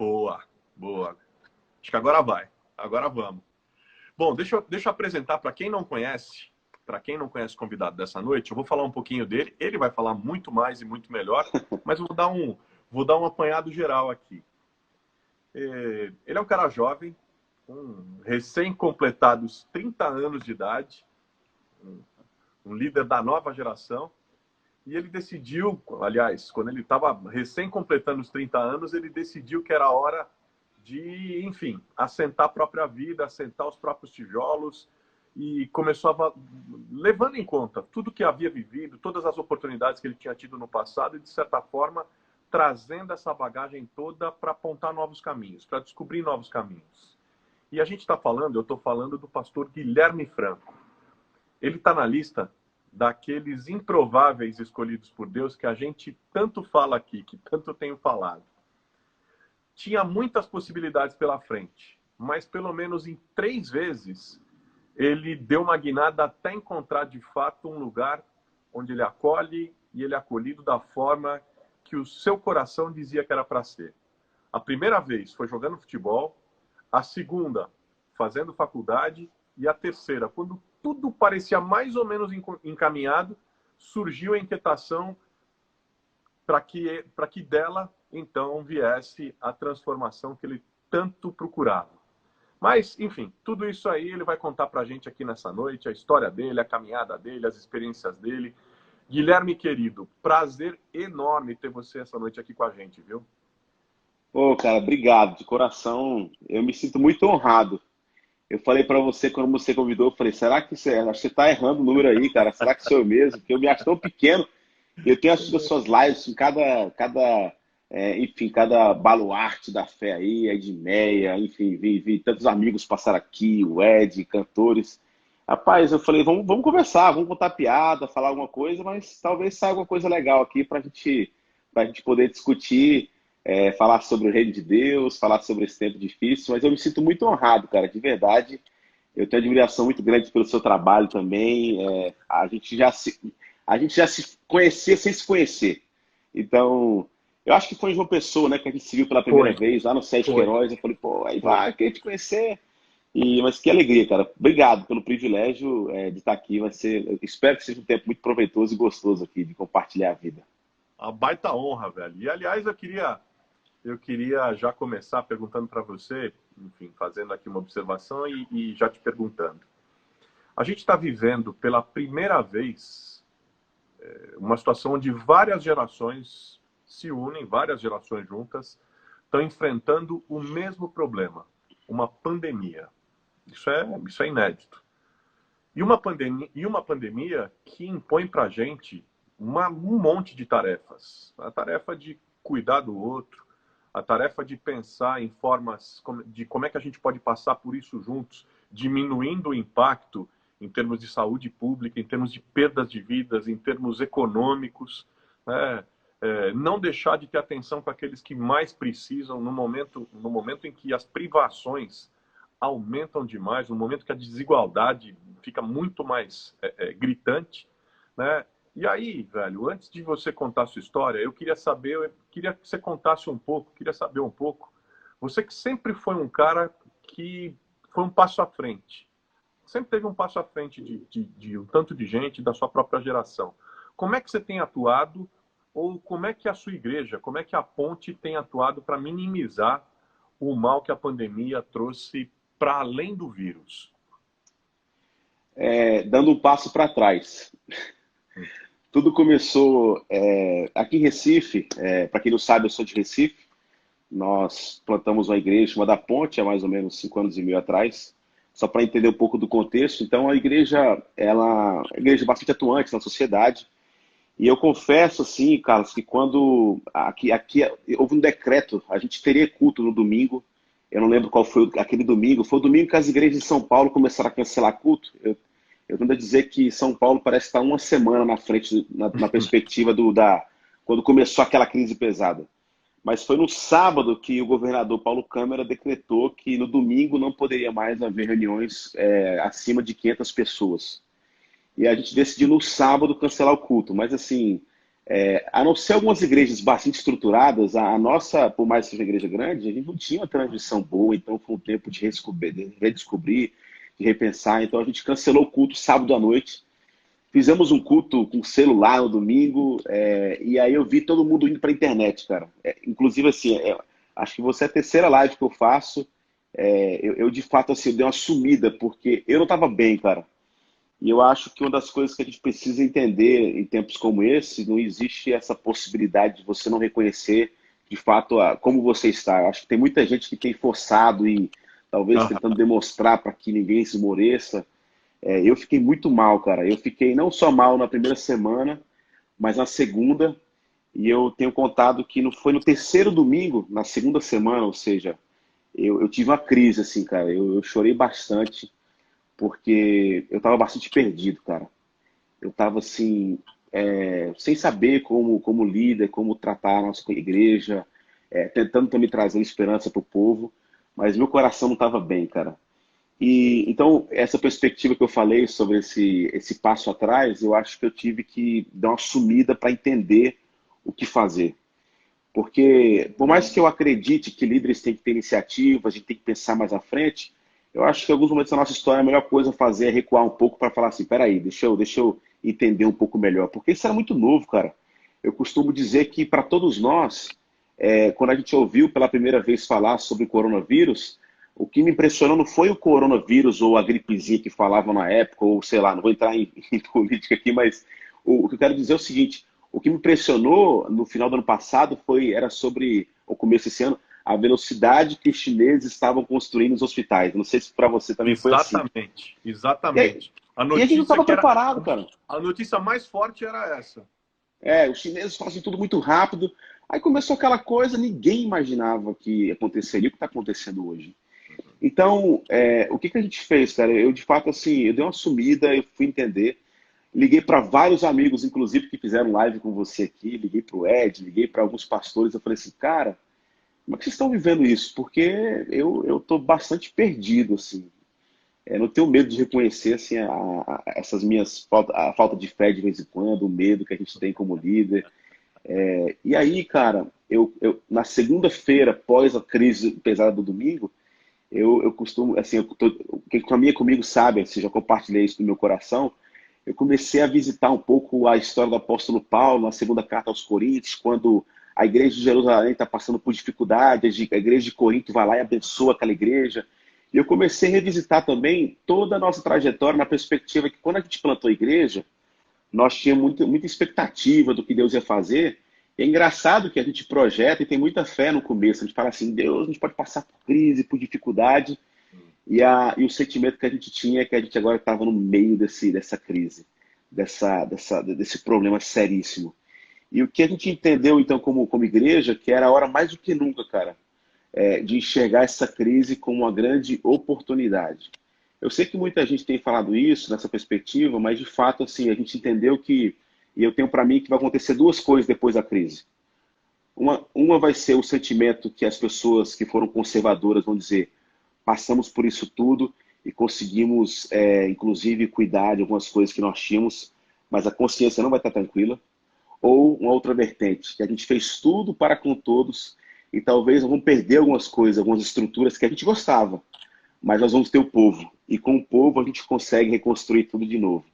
Boa, boa. Acho que agora vai. Agora vamos. Bom, deixa eu apresentar para quem não conhece, o convidado dessa noite. Eu vou falar um pouquinho dele. Ele vai falar muito mais e muito melhor, mas eu vou dar um apanhado geral aqui. Ele é um cara jovem, com recém-completados 30 anos de idade, um líder da nova geração. E ele decidiu, aliás, quando ele estava recém-completando os 30 anos, ele decidiu que era hora de, enfim, assentar a própria vida, assentar os próprios tijolos, e começou levando em conta tudo que havia vivido, todas as oportunidades que ele tinha tido no passado, e, de certa forma, trazendo essa bagagem toda para apontar novos caminhos, para descobrir novos caminhos. E a gente está falando, eu estou falando do pastor Guilherme Franco. Ele está na lista daqueles improváveis escolhidos por Deus que a gente tanto fala aqui, que tanto tenho falado. Tinha muitas possibilidades pela frente, mas pelo menos em 3 vezes ele deu uma guinada até encontrar de fato um lugar onde ele acolhe e ele é acolhido da forma que o seu coração dizia que era para ser. A primeira vez foi jogando futebol, a segunda fazendo faculdade e a terceira, quando tudo parecia mais ou menos encaminhado, surgiu a inquietação para que dela, então, viesse a transformação que ele tanto procurava. Mas, enfim, tudo isso aí ele vai contar para a gente aqui nessa noite, a história dele, a caminhada dele, as experiências dele. Guilherme, querido, prazer enorme ter você essa noite aqui com a gente, viu? Pô, cara, obrigado, de coração. Eu me sinto muito honrado. Eu falei pra você, quando você convidou, eu falei, será que você, acho que você tá errando o número aí, cara? Será que sou eu mesmo? Porque eu me acho tão pequeno. Eu tenho assistido as suas lives, em enfim, cada baluarte da fé aí, Edmeia, enfim, vi tantos amigos passar aqui, o Ed, cantores. Rapaz, eu falei, vamos conversar, vamos contar piada, falar alguma coisa, mas talvez saia alguma coisa legal aqui pra gente poder discutir, falar sobre o reino de Deus, falar sobre esse tempo difícil, mas eu me sinto muito honrado, cara, de verdade. Eu tenho admiração muito grande pelo seu trabalho também. A gente já se conhecia sem se conhecer. Então, eu acho que foi em João Pessoa, né, que a gente se viu pela primeira Foi, vez, lá no Sete foi, Queiroz. Eu falei, pô, aí foi. vai, queria te conhecer. Mas que alegria, cara. Obrigado pelo privilégio, de estar aqui. Eu espero que seja um tempo muito proveitoso e gostoso aqui, de compartilhar a vida. A baita honra, velho. E, aliás, eu queria já começar perguntando para você, enfim, fazendo aqui uma observação e já te perguntando. A gente está vivendo pela primeira vez uma situação onde várias gerações se unem, várias gerações juntas, estão enfrentando o mesmo problema, uma pandemia. Isso é inédito. E uma pandemia que impõe para a gente um monte de tarefas. A tarefa de cuidar do outro, a tarefa de pensar em formas de como é que a gente pode passar por isso juntos, diminuindo o impacto em termos de saúde pública, em termos de perdas de vidas, em termos econômicos, né? Não deixar de ter atenção com aqueles que mais precisam no momento em que as privações aumentam demais, no momento que a desigualdade fica muito mais gritante, né? E aí, velho, antes de você contar a sua história, eu queria que você contasse um pouco, queria saber um pouco, você que sempre foi um cara que foi um passo à frente, sempre teve um passo à frente de um tanto de gente da sua própria geração. Como é que você tem atuado, ou como é que a sua igreja, como é que a Ponte tem atuado para minimizar o mal que a pandemia trouxe para além do vírus? Dando um passo para trás. Tudo começou aqui em Recife. Para quem não sabe, eu sou de Recife. Nós plantamos uma igreja chamada Ponte há mais ou menos 5 anos e meio atrás, só para entender um pouco do contexto. Então, a igreja, ela é uma igreja bastante atuante na sociedade. E eu confesso, assim, Carlos, que quando aqui houve um decreto, a gente teria culto no domingo. Eu não lembro qual foi aquele domingo. Foi o domingo que as igrejas de São Paulo começaram a cancelar culto. Eu tento dizer que São Paulo parece estar uma semana na frente, na perspectiva quando começou aquela crise pesada. Mas foi no sábado que o governador Paulo Câmara decretou que no domingo não poderia mais haver reuniões acima de 500 pessoas. E a gente decidiu no sábado cancelar o culto. Mas assim, A não ser algumas igrejas bastante estruturadas, a nossa, por mais que seja igreja grande, a gente não tinha uma transmissão boa, então foi um tempo de redescobrir, de repensar. Então a gente cancelou o culto sábado à noite, fizemos um culto com celular no domingo, e aí eu vi todo mundo indo para a internet, cara. Inclusive, assim, acho que você é a terceira live que eu faço. Eu de fato, assim, eu dei uma sumida, porque eu não estava bem, cara. E eu acho que uma das coisas que a gente precisa entender em tempos como esse, não existe essa possibilidade de você não reconhecer de fato como você está. Eu acho que tem muita gente que tem forçado e talvez tentando demonstrar para que ninguém se esmoreça. Eu fiquei muito mal, cara. Eu fiquei não só mal na primeira semana, mas na segunda. E eu tenho contado que foi no terceiro domingo, na segunda semana, ou seja, eu tive uma crise, assim, cara. Eu chorei bastante porque eu estava bastante perdido, cara. Eu estava assim, sem saber como líder, como tratar a nossa igreja, tentando também trazer esperança para o povo, mas meu coração não estava bem, cara. E então, essa perspectiva que eu falei sobre esse passo atrás, eu acho que eu tive que dar uma sumida para entender o que fazer. Porque, por mais que eu acredite que líderes têm que ter iniciativa, a gente tem que pensar mais à frente, eu acho que em alguns momentos da nossa história a melhor coisa a fazer é recuar um pouco para falar assim, peraí, deixa eu entender um pouco melhor. Porque isso era muito novo, cara. Eu costumo dizer que para todos nós, quando a gente ouviu pela primeira vez falar sobre o coronavírus, o que me impressionou não foi o coronavírus ou a gripezinha que falavam na época, ou sei lá, não vou entrar em política aqui, mas o que eu quero dizer é o seguinte, o que me impressionou no final do ano passado era sobre, o começo desse ano, a velocidade que os chineses estavam construindo os hospitais. Não sei se para você também foi assim. Exatamente, E, exatamente. A e a gente não notícia estava que era preparado, cara. a notícia mais forte era essa. Os chineses fazem tudo muito rápido. Aí começou aquela coisa, ninguém imaginava que aconteceria o que está acontecendo hoje. Então, o que a gente fez, cara? Eu, de fato, assim, eu dei uma sumida, eu fui entender. Liguei para vários amigos, inclusive, que fizeram live com você aqui. Liguei para o Ed, liguei para alguns pastores. Eu falei assim, cara, como é que vocês estão vivendo isso? Porque eu estou bastante perdido, assim. Não tenho medo de reconhecer assim, essas minhas a falta de fé de vez em quando, o medo que a gente tem como líder. E aí, cara, na segunda-feira, após a crise pesada do domingo, eu costumo, assim, quem caminha comigo sabe, assim, já compartilhei isso no meu coração, eu comecei a visitar um pouco a história do apóstolo Paulo, na segunda carta aos Coríntios, quando a igreja de Jerusalém está passando por dificuldades, a igreja de Corinto vai lá e abençoa aquela igreja. E eu comecei a revisitar também toda a nossa trajetória na perspectiva que quando a gente plantou a igreja, nós tínhamos muita expectativa do que Deus ia fazer. E é engraçado que a gente projeta e tem muita fé no começo. A gente fala assim, Deus, a gente pode passar por crise, por dificuldade. E o sentimento que a gente tinha é que a gente agora estava no meio dessa crise, desse problema seríssimo. E o que a gente entendeu, então, como igreja, que era a hora mais do que nunca, cara, de enxergar essa crise como uma grande oportunidade. Eu sei que muita gente tem falado isso nessa perspectiva, mas de fato, assim, a gente entendeu que, e eu tenho para mim que vai acontecer duas coisas depois da crise. Uma vai ser o sentimento que as pessoas que foram conservadoras vão dizer: passamos por isso tudo e conseguimos, inclusive, cuidar de algumas coisas que nós tínhamos, mas a consciência não vai estar tranquila. Ou uma outra vertente, que a gente fez tudo para com todos e talvez nós vamos perder algumas coisas, algumas estruturas que a gente gostava, mas nós vamos ter o povo. E com o povo a gente consegue reconstruir tudo de novo.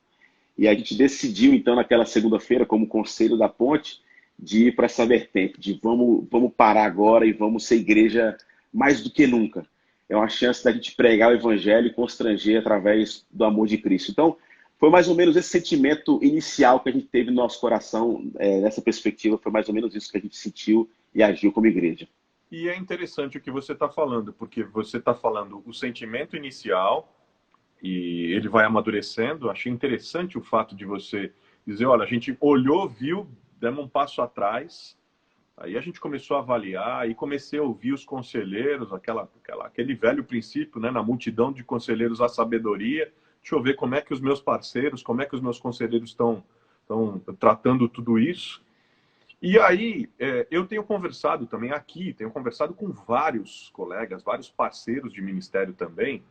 E a gente decidiu, então, naquela segunda-feira, como conselho da ponte, de ir para essa vertente, de vamos parar agora e vamos ser igreja mais do que nunca. É uma chance da gente pregar o evangelho e constranger através do amor de Cristo. Então, foi mais ou menos esse sentimento inicial que a gente teve no nosso coração, nessa perspectiva, foi mais ou menos isso que a gente sentiu e agiu como igreja. E é interessante o que você está falando, porque você está falando o sentimento inicial e ele vai amadurecendo. Achei interessante o fato de você dizer, olha, a gente olhou, viu, demos um passo atrás, aí a gente começou a avaliar e comecei a ouvir os conselheiros, aquele velho princípio, né, na multidão de conselheiros a sabedoria. Deixa eu ver como é que os meus parceiros, como é que os meus conselheiros estão tratando tudo isso. E aí, eu tenho conversado também aqui, tenho conversado com vários colegas, vários parceiros de ministério também,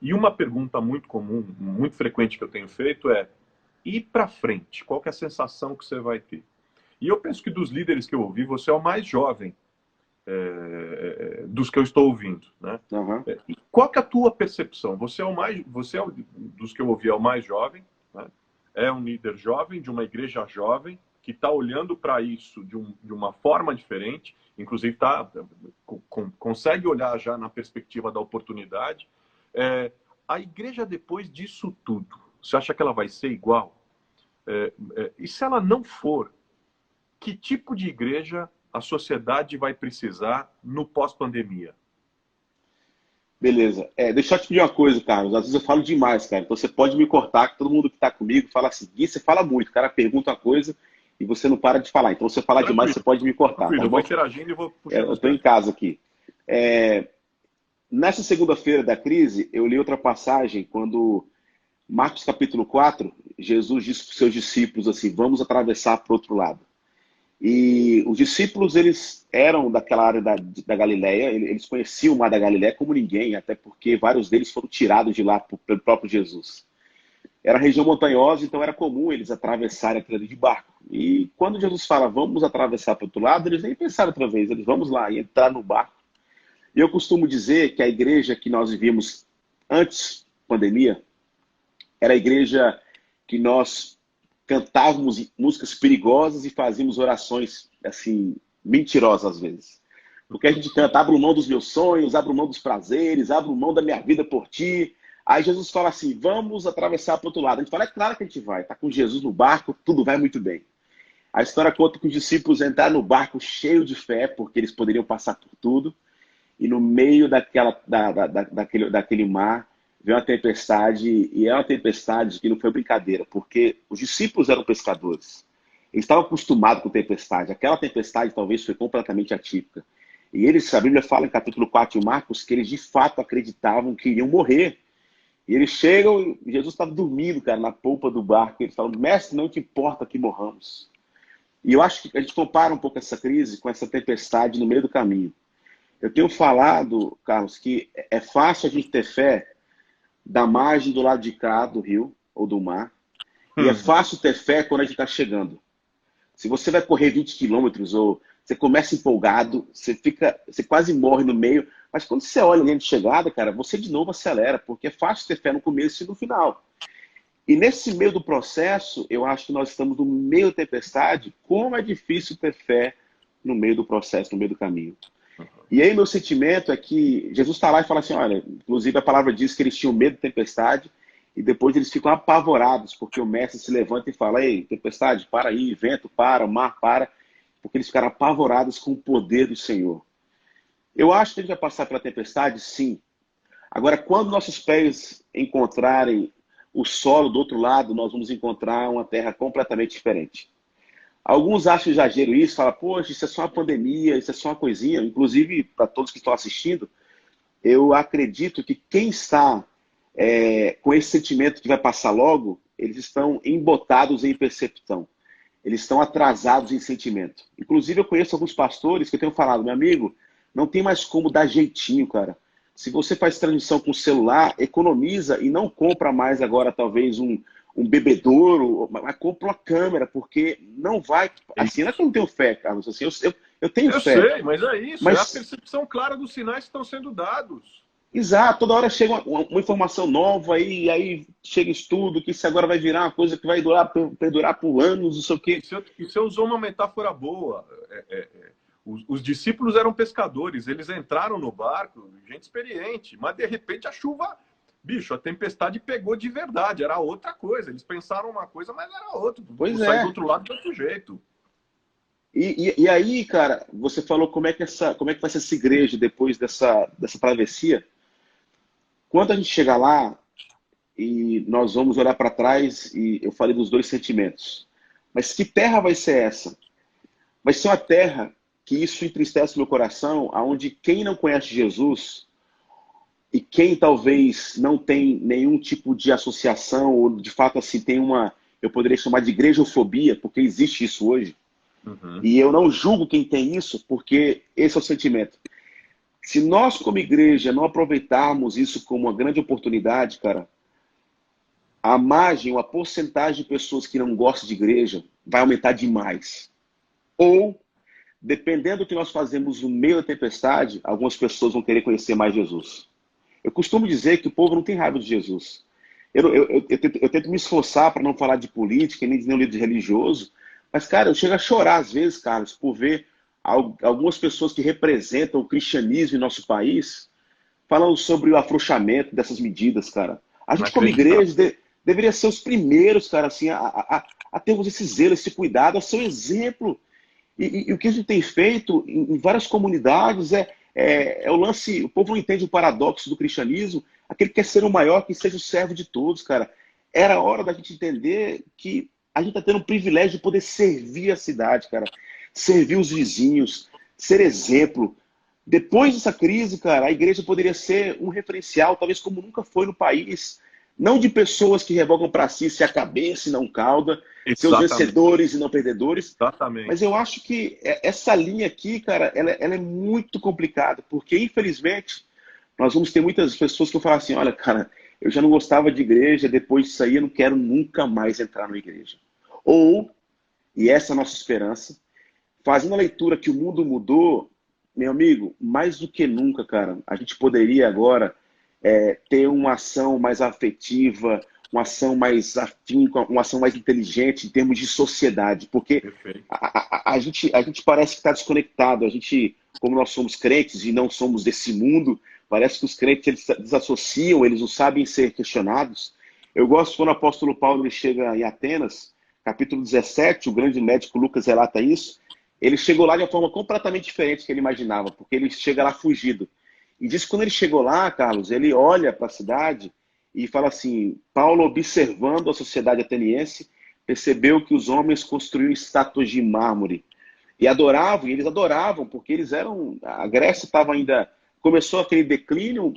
e uma pergunta muito comum, muito frequente que eu tenho feito é: e para frente? Qual que é a sensação que você vai ter? E eu penso que dos líderes que eu ouvi, você é o mais jovem dos que eu estou ouvindo, né? Uhum. Qual que é a tua percepção? Você é dos que eu ouvi, é o mais jovem, né? É um líder jovem, de uma igreja jovem, que está olhando para isso de uma forma diferente, inclusive consegue olhar já na perspectiva da oportunidade. A igreja, depois disso tudo, você acha que ela vai ser igual? E se ela não for, que tipo de igreja a sociedade vai precisar no pós-pandemia? Beleza. Deixa eu te pedir uma coisa, Carlos. Às vezes eu falo demais, cara. Então você pode me cortar, que todo mundo que está comigo fala assim, Gui, você fala muito. O cara pergunta uma coisa e você não para de falar. Então se você falar demais, você pode me cortar, Tranquilo, tá eu vou bom? interagindo e vou puxando Eu os estou em ganchos. casa aqui. Nessa segunda-feira da crise, eu li outra passagem quando Marcos capítulo 4, Jesus disse para os seus discípulos assim, vamos atravessar para o outro lado. E os discípulos, eles eram daquela área da Galileia, eles conheciam o mar da Galileia como ninguém, até porque vários deles foram tirados de lá pelo próprio Jesus. Era região montanhosa, então era comum eles atravessarem aquilo ali de barco. E quando Jesus fala, vamos atravessar para o outro lado, eles nem pensaram outra vez, eles vamos lá e entrar no barco. E eu costumo dizer que a igreja que nós vivíamos antes da pandemia era a igreja que nós cantávamos músicas perigosas e fazíamos orações, assim, mentirosas às vezes. Porque a gente canta, abro mão dos meus sonhos, abro mão dos prazeres, abro mão da minha vida por ti. Aí Jesus fala assim, vamos atravessar para o outro lado. A gente fala, é claro que a gente vai, tá com Jesus no barco, tudo vai muito bem. A história conta que os discípulos entraram no barco cheio de fé, porque eles poderiam passar por tudo. E no meio daquele mar, veio uma tempestade, e é uma tempestade que não foi brincadeira, porque os discípulos eram pescadores. Eles estavam acostumados com tempestade. Aquela tempestade talvez foi completamente atípica. E eles, a Bíblia fala em capítulo 4 de Marcos, que eles de fato acreditavam que iriam morrer. E eles chegam, e Jesus estava dormindo, cara, na polpa do barco. Eles falam, mestre, não te importa que morramos. E eu acho que a gente compara um pouco essa crise com essa tempestade no meio do caminho. Eu tenho falado, Carlos, que é fácil a gente ter fé da margem do lado de cá do rio ou do mar. E é fácil ter fé quando a gente está chegando. Se você vai correr 20 quilômetros ou você começa empolgado, você quase morre no meio, mas quando você olha a linha de chegada, cara, você de novo acelera, porque é fácil ter fé no começo e no final. E nesse meio do processo, eu acho que nós estamos no meio da tempestade, como é difícil ter fé no meio do processo, no meio do caminho. E aí meu sentimento é que Jesus está lá e fala assim, olha, inclusive a palavra diz que eles tinham medo da tempestade e depois eles ficam apavorados porque o mestre se levanta e fala, ei, tempestade, para aí, vento, para, o mar, para, porque eles ficaram apavorados com o poder do Senhor. Eu acho que a gente vai passar pela tempestade, sim. Agora, quando nossos pés encontrarem o solo do outro lado, nós vamos encontrar uma terra completamente diferente. Alguns acham exagero isso, falam, poxa, isso é só uma pandemia, isso é só uma coisinha. Inclusive, para todos que estão assistindo, eu acredito que quem está com esse sentimento que vai passar logo, eles estão embotados em percepção. Eles estão atrasados em sentimento. Inclusive, eu conheço alguns pastores que eu tenho falado, meu amigo, não tem mais como dar jeitinho, cara. Se você faz transmissão com celular, economiza e não compra mais agora, talvez, um bebedouro, mas compra uma câmera, porque não vai... Assim, não é que eu não tenho fé, Carlos. Assim, eu tenho fé. Eu sei, mas é isso. É a percepção clara dos sinais que estão sendo dados. Exato. Toda hora chega uma informação nova e aí chega estudo que isso agora vai virar uma coisa que vai perdurar por anos, não sei o quê. E você usou uma metáfora boa. Os discípulos eram pescadores, eles entraram no barco, gente experiente, mas de repente a chuva... Bicho, a tempestade pegou de verdade, era outra coisa. Eles pensaram uma coisa, mas era outra. Pois sair do outro lado de outro jeito. E aí, cara, você falou como é que vai ser essa igreja depois dessa travessia. Quando a gente chegar lá, e nós vamos olhar para trás, e eu falei dos dois sentimentos. Mas que terra vai ser essa? Vai ser uma terra que isso entristece meu coração, aonde quem não conhece Jesus... E quem talvez não tem nenhum tipo de associação, ou de fato assim tem eu poderia chamar de igrejofobia, porque existe isso hoje. Uhum. E eu não julgo quem tem isso, porque esse é o sentimento. Se nós como igreja não aproveitarmos isso como uma grande oportunidade, cara, a margem, a porcentagem de pessoas que não gostam de igreja vai aumentar demais. Ou, dependendo do que nós fazemos no meio da tempestade, algumas pessoas vão querer conhecer mais Jesus. Eu costumo dizer que o povo não tem raiva de Jesus. Eu tento me esforçar para não falar de política, nem de nenhum líder religioso, mas, cara, eu chego a chorar às vezes, Carlos, por ver algumas pessoas que representam o cristianismo em nosso país falando sobre o afrouxamento dessas medidas, cara. A gente, como igreja, deveria ser os primeiros, cara, assim, a termos esse zelo, esse cuidado, a ser um exemplo. E o que a gente tem feito em várias comunidades é o lance. O povo não entende o paradoxo do cristianismo. Aquele que quer ser o maior, que seja o servo de todos, cara. Era hora da gente entender que a gente está tendo o privilégio de poder servir a cidade, cara. Servir os vizinhos, ser exemplo. Depois dessa crise, cara, a igreja poderia ser um referencial, talvez como nunca foi no país. Não de pessoas que revogam para si se a cabeça e não cauda, seus vencedores e não perdedores. Exatamente. Mas eu acho que essa linha aqui, cara, ela é muito complicada, porque infelizmente nós vamos ter muitas pessoas que vão falar assim, olha, cara, eu já não gostava de igreja, depois disso aí eu não quero nunca mais entrar na igreja. Ou, e essa é a nossa esperança, fazendo a leitura que o mundo mudou, meu amigo, mais do que nunca, cara, a gente poderia agora ter uma ação mais afetiva, uma ação mais afim, uma ação mais inteligente em termos de sociedade, porque a gente parece que está desconectado, a gente, como nós somos crentes e não somos desse mundo, parece que os crentes eles desassociam, eles não sabem ser questionados. Eu gosto quando o apóstolo Paulo ele chega em Atenas, capítulo 17, o grande médico Lucas relata isso, ele chegou lá de uma forma completamente diferente do que ele imaginava, porque ele chega lá fugido. E diz que quando ele chegou lá, Carlos, ele olha para a cidade e fala assim, Paulo, observando a sociedade ateniense, percebeu que os homens construíam estátuas de mármore. E adoravam, e eles adoravam, porque eles eram... A Grécia estava ainda... Começou aquele declínio,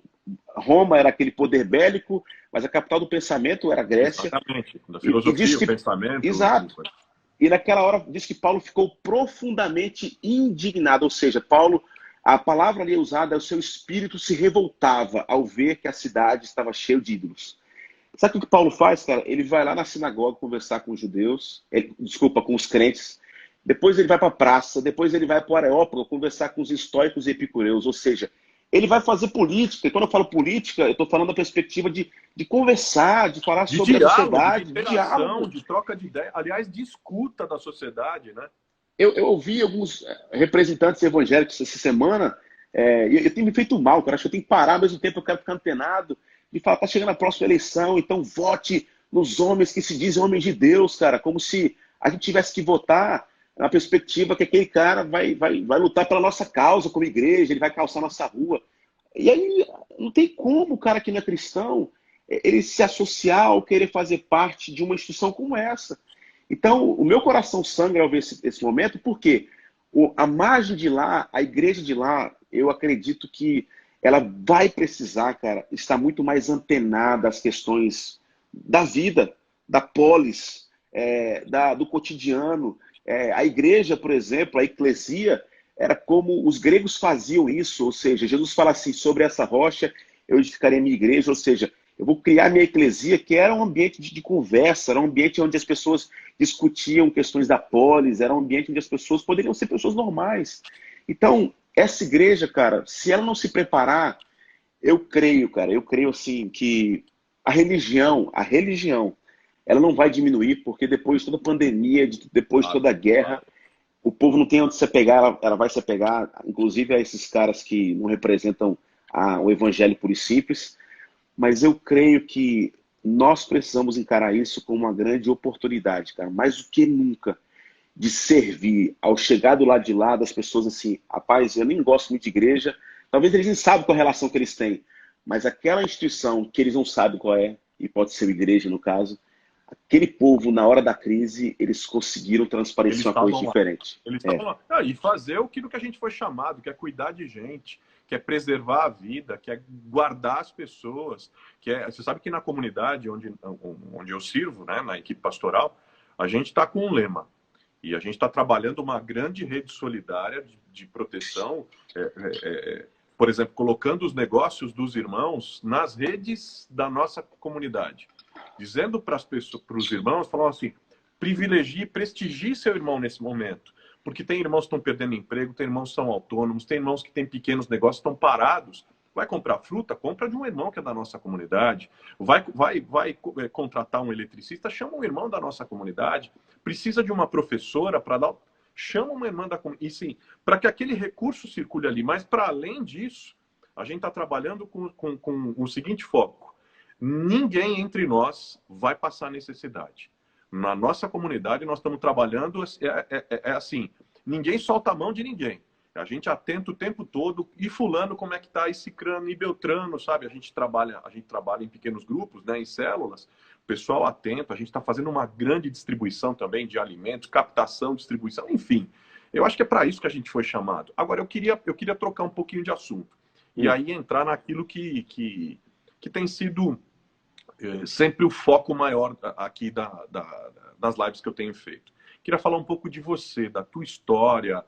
Roma era aquele poder bélico, mas a capital do pensamento era a Grécia. Exatamente, da filosofia, o pensamento. Exato. E naquela hora diz que Paulo ficou profundamente indignado, ou seja, Paulo, a palavra ali usada, o seu espírito se revoltava ao ver que a cidade estava cheia de ídolos. Sabe o que Paulo faz, cara? Ele vai lá na sinagoga conversar com os judeus, com os crentes, depois ele vai para a praça, depois ele vai para o Areópago conversar com os estoicos e epicureus, ou seja, ele vai fazer política, e quando eu falo política, eu estou falando da perspectiva de conversar, de falar sobre a sociedade, de interação, de troca de ideia, aliás, de escuta da sociedade, né? Eu ouvi alguns representantes evangélicos essa semana, e eu tenho me feito mal, cara, acho que eu tenho que parar, ao mesmo tempo eu quero ficar antenado, de falar, tá chegando a próxima eleição, então vote nos homens que se dizem homens de Deus, cara, como se a gente tivesse que votar na perspectiva que aquele cara vai lutar pela nossa causa como igreja, ele vai calçar nossa rua. E aí não tem como o cara que não é cristão ele se associar ou querer fazer parte de uma instituição como essa. Então, o meu coração sangra ao ver esse momento, porque a margem de lá, a igreja de lá, eu acredito que ela vai precisar, cara, estar muito mais antenada às questões da vida, da polis, do cotidiano. A igreja, por exemplo, a eclesia, era como os gregos faziam isso, ou seja, Jesus fala assim, sobre essa rocha eu edificarei a minha igreja, ou seja, eu vou criar a minha eclesia, que era um ambiente de conversa, era um ambiente onde as pessoas discutiam questões da polis, era um ambiente onde as pessoas poderiam ser pessoas normais. Então, essa igreja, cara, se ela não se preparar, eu creio assim, que a religião, ela não vai diminuir, porque depois de toda a pandemia, depois de toda a guerra, o povo não tem onde se apegar, ela vai se apegar, inclusive a esses caras que não representam o evangelho puro e simples, mas eu creio que nós precisamos encarar isso como uma grande oportunidade, cara, mais do que nunca, de servir ao chegar do lado de lá das pessoas assim, rapaz, eu nem gosto muito de igreja, talvez eles nem sabem qual a relação que eles têm, mas aquela instituição que eles não sabem qual é, e pode ser a igreja no caso, aquele povo, na hora da crise, eles conseguiram transparecer uma coisa diferente. Eles estavam lá. E fazer aquilo que a gente foi chamado, que é cuidar de gente, que é preservar a vida, que é guardar as pessoas. Você sabe que na comunidade onde eu sirvo, né, na equipe pastoral, a gente está com um lema. E a gente está trabalhando uma grande rede solidária de proteção, por exemplo, colocando os negócios dos irmãos nas redes da nossa comunidade. Dizendo para os irmãos, falando assim, privilegie, prestigie seu irmão nesse momento. Porque tem irmãos que estão perdendo emprego, tem irmãos que são autônomos, tem irmãos que têm pequenos negócios, estão parados. Vai comprar fruta? Compra de um irmão que é da nossa comunidade. Vai contratar um eletricista? Chama um irmão da nossa comunidade. Precisa de uma professora para dar... Chama uma irmã da comunidade. E sim, para que aquele recurso circule ali. Mas, para além disso, a gente está trabalhando com o seguinte foco. Ninguém entre nós vai passar necessidade. Na nossa comunidade, nós estamos trabalhando assim, ninguém solta a mão de ninguém. A gente atenta o tempo todo, e fulano, como é que está, e cicrano, e beltrano, sabe? A gente trabalha em pequenos grupos, né, em células, pessoal atento, a gente está fazendo uma grande distribuição também de alimentos, captação, distribuição, enfim. Eu acho que é para isso que a gente foi chamado. Agora, eu queria trocar um pouquinho de assunto, e aí entrar naquilo que tem sido sempre o foco maior aqui das lives que eu tenho feito. Queria falar um pouco de você, da tua história,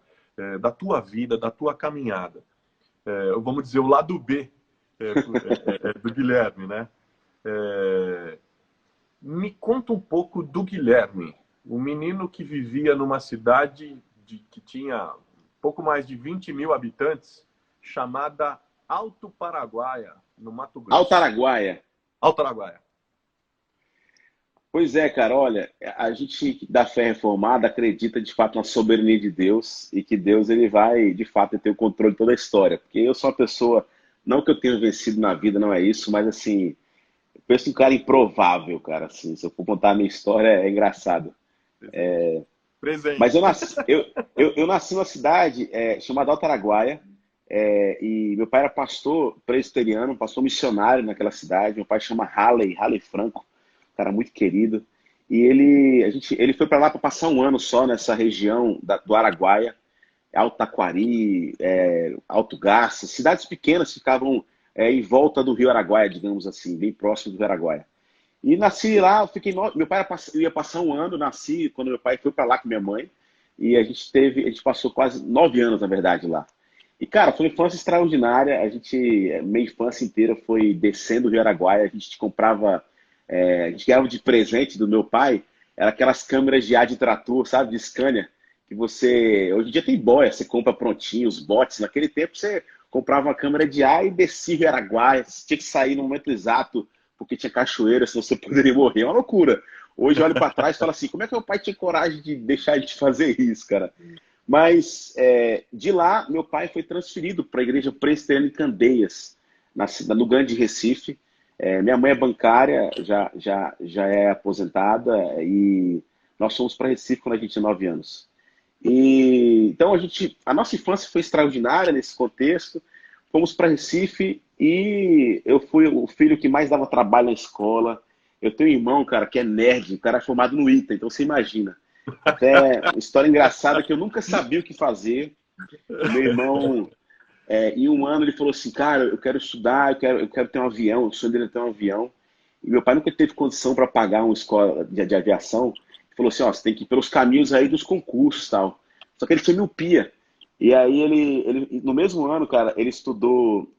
da tua vida, da tua caminhada. Vamos dizer, o lado B do Guilherme, né? Me conta um pouco do Guilherme, o menino que vivia numa cidade que tinha pouco mais de 20 mil habitantes, chamada Alto Paraguaia, no Mato Grosso. Alto Araguaia. Alto Araguaia. Pois é, cara, olha, a gente da fé reformada acredita de fato na soberania de Deus e que Deus ele vai de fato ter o controle de toda a história. Porque eu sou uma pessoa, não que eu tenha vencido na vida, não é isso, mas assim, eu penso um cara improvável, cara, assim, se eu for contar a minha história é engraçado. Presente. Mas eu nasci numa cidade chamada Alto Araguaia, e meu pai era pastor presbiteriano, pastor missionário naquela cidade. Meu pai chama Halley Franco, um cara muito querido. E ele foi para lá para passar um ano só nessa região do Araguaia, Alto Taquari, Alto Garça, cidades pequenas que ficavam em volta do Rio Araguaia, digamos assim, bem próximo do Rio Araguaia. E nasci lá, meu pai ia passar um ano, nasci quando meu pai foi para lá com minha mãe, e a gente passou quase 9 anos, na verdade, lá. E, cara, foi uma infância extraordinária. Minha infância inteira foi descendo o Rio Araguaia. A gente ganhava de presente do meu pai, era aquelas câmeras de ar de trator, sabe, de Scania, que hoje em dia tem boia, você compra prontinho, os bots. Naquele tempo você comprava uma câmera de ar e descia o Rio Araguaia, você tinha que sair no momento exato, porque tinha cachoeira, senão você poderia morrer. É uma loucura. Hoje eu olho para trás e falo assim, como é que meu pai tinha coragem de deixar de fazer isso, cara? Mas de lá, meu pai foi transferido para a igreja presbiteriana em Candeias, no Grande Recife. Minha mãe é bancária, já é aposentada, e nós fomos para Recife quando a gente tinha 9 anos. Então a nossa infância foi extraordinária nesse contexto. Fomos para Recife e eu fui o filho que mais dava trabalho na escola. Eu tenho um irmão, cara, que é nerd, o cara é formado no ITA, então você imagina. Até uma história engraçada que eu nunca sabia o que fazer. O meu irmão, em um ano, ele falou assim, cara, eu quero estudar, eu quero ter um avião, o sonho dele é ter um avião. E meu pai nunca teve condição para pagar uma escola de aviação. Ele falou assim, ó, você tem que ir pelos caminhos aí dos concursos e tal. Só que ele tinha miopia. E aí ele no mesmo ano, cara, ele estudou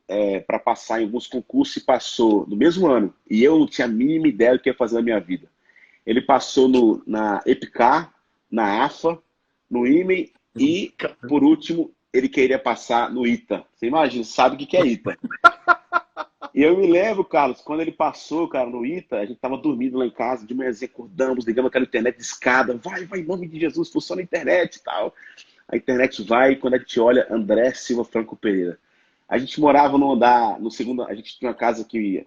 para passar em alguns concursos e passou no mesmo ano. E eu não tinha a mínima ideia do que ia fazer na minha vida. Ele passou na EPICAR, na AFA, no IME e, por último, ele queria passar no ITA. Você imagina, sabe o que é ITA. E eu me lembro, Carlos, quando ele passou, cara, no ITA, a gente tava dormindo lá em casa, de manhãzinha acordamos, ligamos aquela internet de escada, vai, em nome de Jesus, funciona a internet e tal. A internet vai, e quando a gente olha, André Silva Franco Pereira. A gente morava no andar, no segundo, a gente tinha uma casa que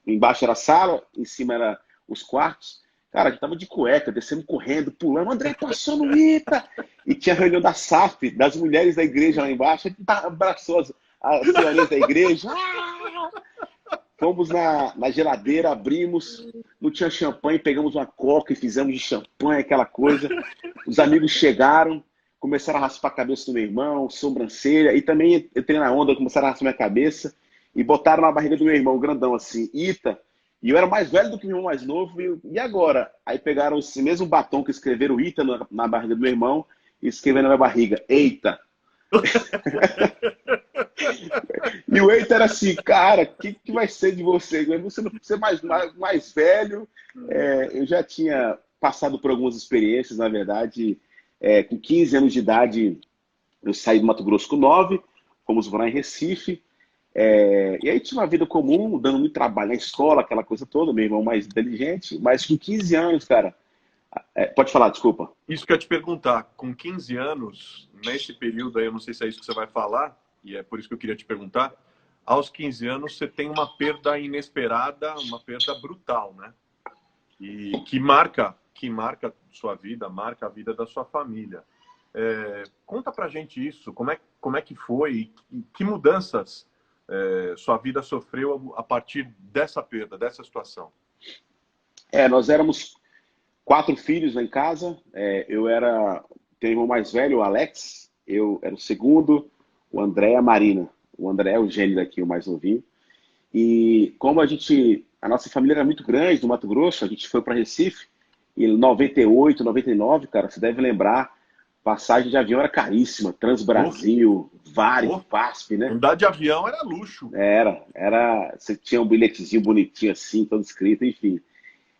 embaixo era a sala, em cima era os quartos. Cara, a gente tava de cueca, descendo correndo, pulando, André passou no ITA! E tinha a reunião da SAF, das mulheres da igreja lá embaixo, a gente abraçou as senhorinhas da igreja. Fomos na geladeira, abrimos, não tinha champanhe, pegamos uma coca e fizemos de champanhe, aquela coisa. Os amigos chegaram, começaram a raspar a cabeça do meu irmão, sobrancelha, e também entrei na onda, começaram a raspar minha cabeça, e botaram na barriga do meu irmão, grandão assim, ITA. E eu era mais velho do que meu irmão mais novo, e agora? Aí pegaram esse mesmo batom que escreveram ITA na barriga do meu irmão, e escreveram na minha barriga, EITA. E o Eita era assim, cara, o que vai ser de você? Você não precisa ser mais velho. Eu já tinha passado por algumas experiências, na verdade. Com 15 anos de idade, eu saí do Mato Grosso com 9, fomos morar em Recife. E aí tinha uma vida comum, dando muito trabalho na escola, aquela coisa toda, meu irmão mais inteligente, mas com 15 anos, cara. Pode falar, desculpa. Isso que eu ia te perguntar, com 15 anos, nesse período aí, eu não sei se é isso que você vai falar, e é por isso que eu queria te perguntar, aos 15 anos você tem uma perda inesperada, uma perda brutal, né? E que marca sua vida, marca a vida da sua família. Conta pra gente isso, como é que foi, que mudanças sua vida sofreu a partir dessa perda, dessa situação? Nós éramos 4 filhos lá em casa. Tenho um irmão mais velho, o Alex. Eu era o segundo, o André e a Marina. O André é o gênio daqui, o mais novinho. E como a nossa família era muito grande no Mato Grosso, a gente foi para Recife. E em 98, 99, cara, você deve lembrar, passagem de avião era caríssima. Transbrasil, Varig, FASP, né? Andar de avião era luxo. Você tinha um bilhetezinho bonitinho assim, todo escrito, enfim.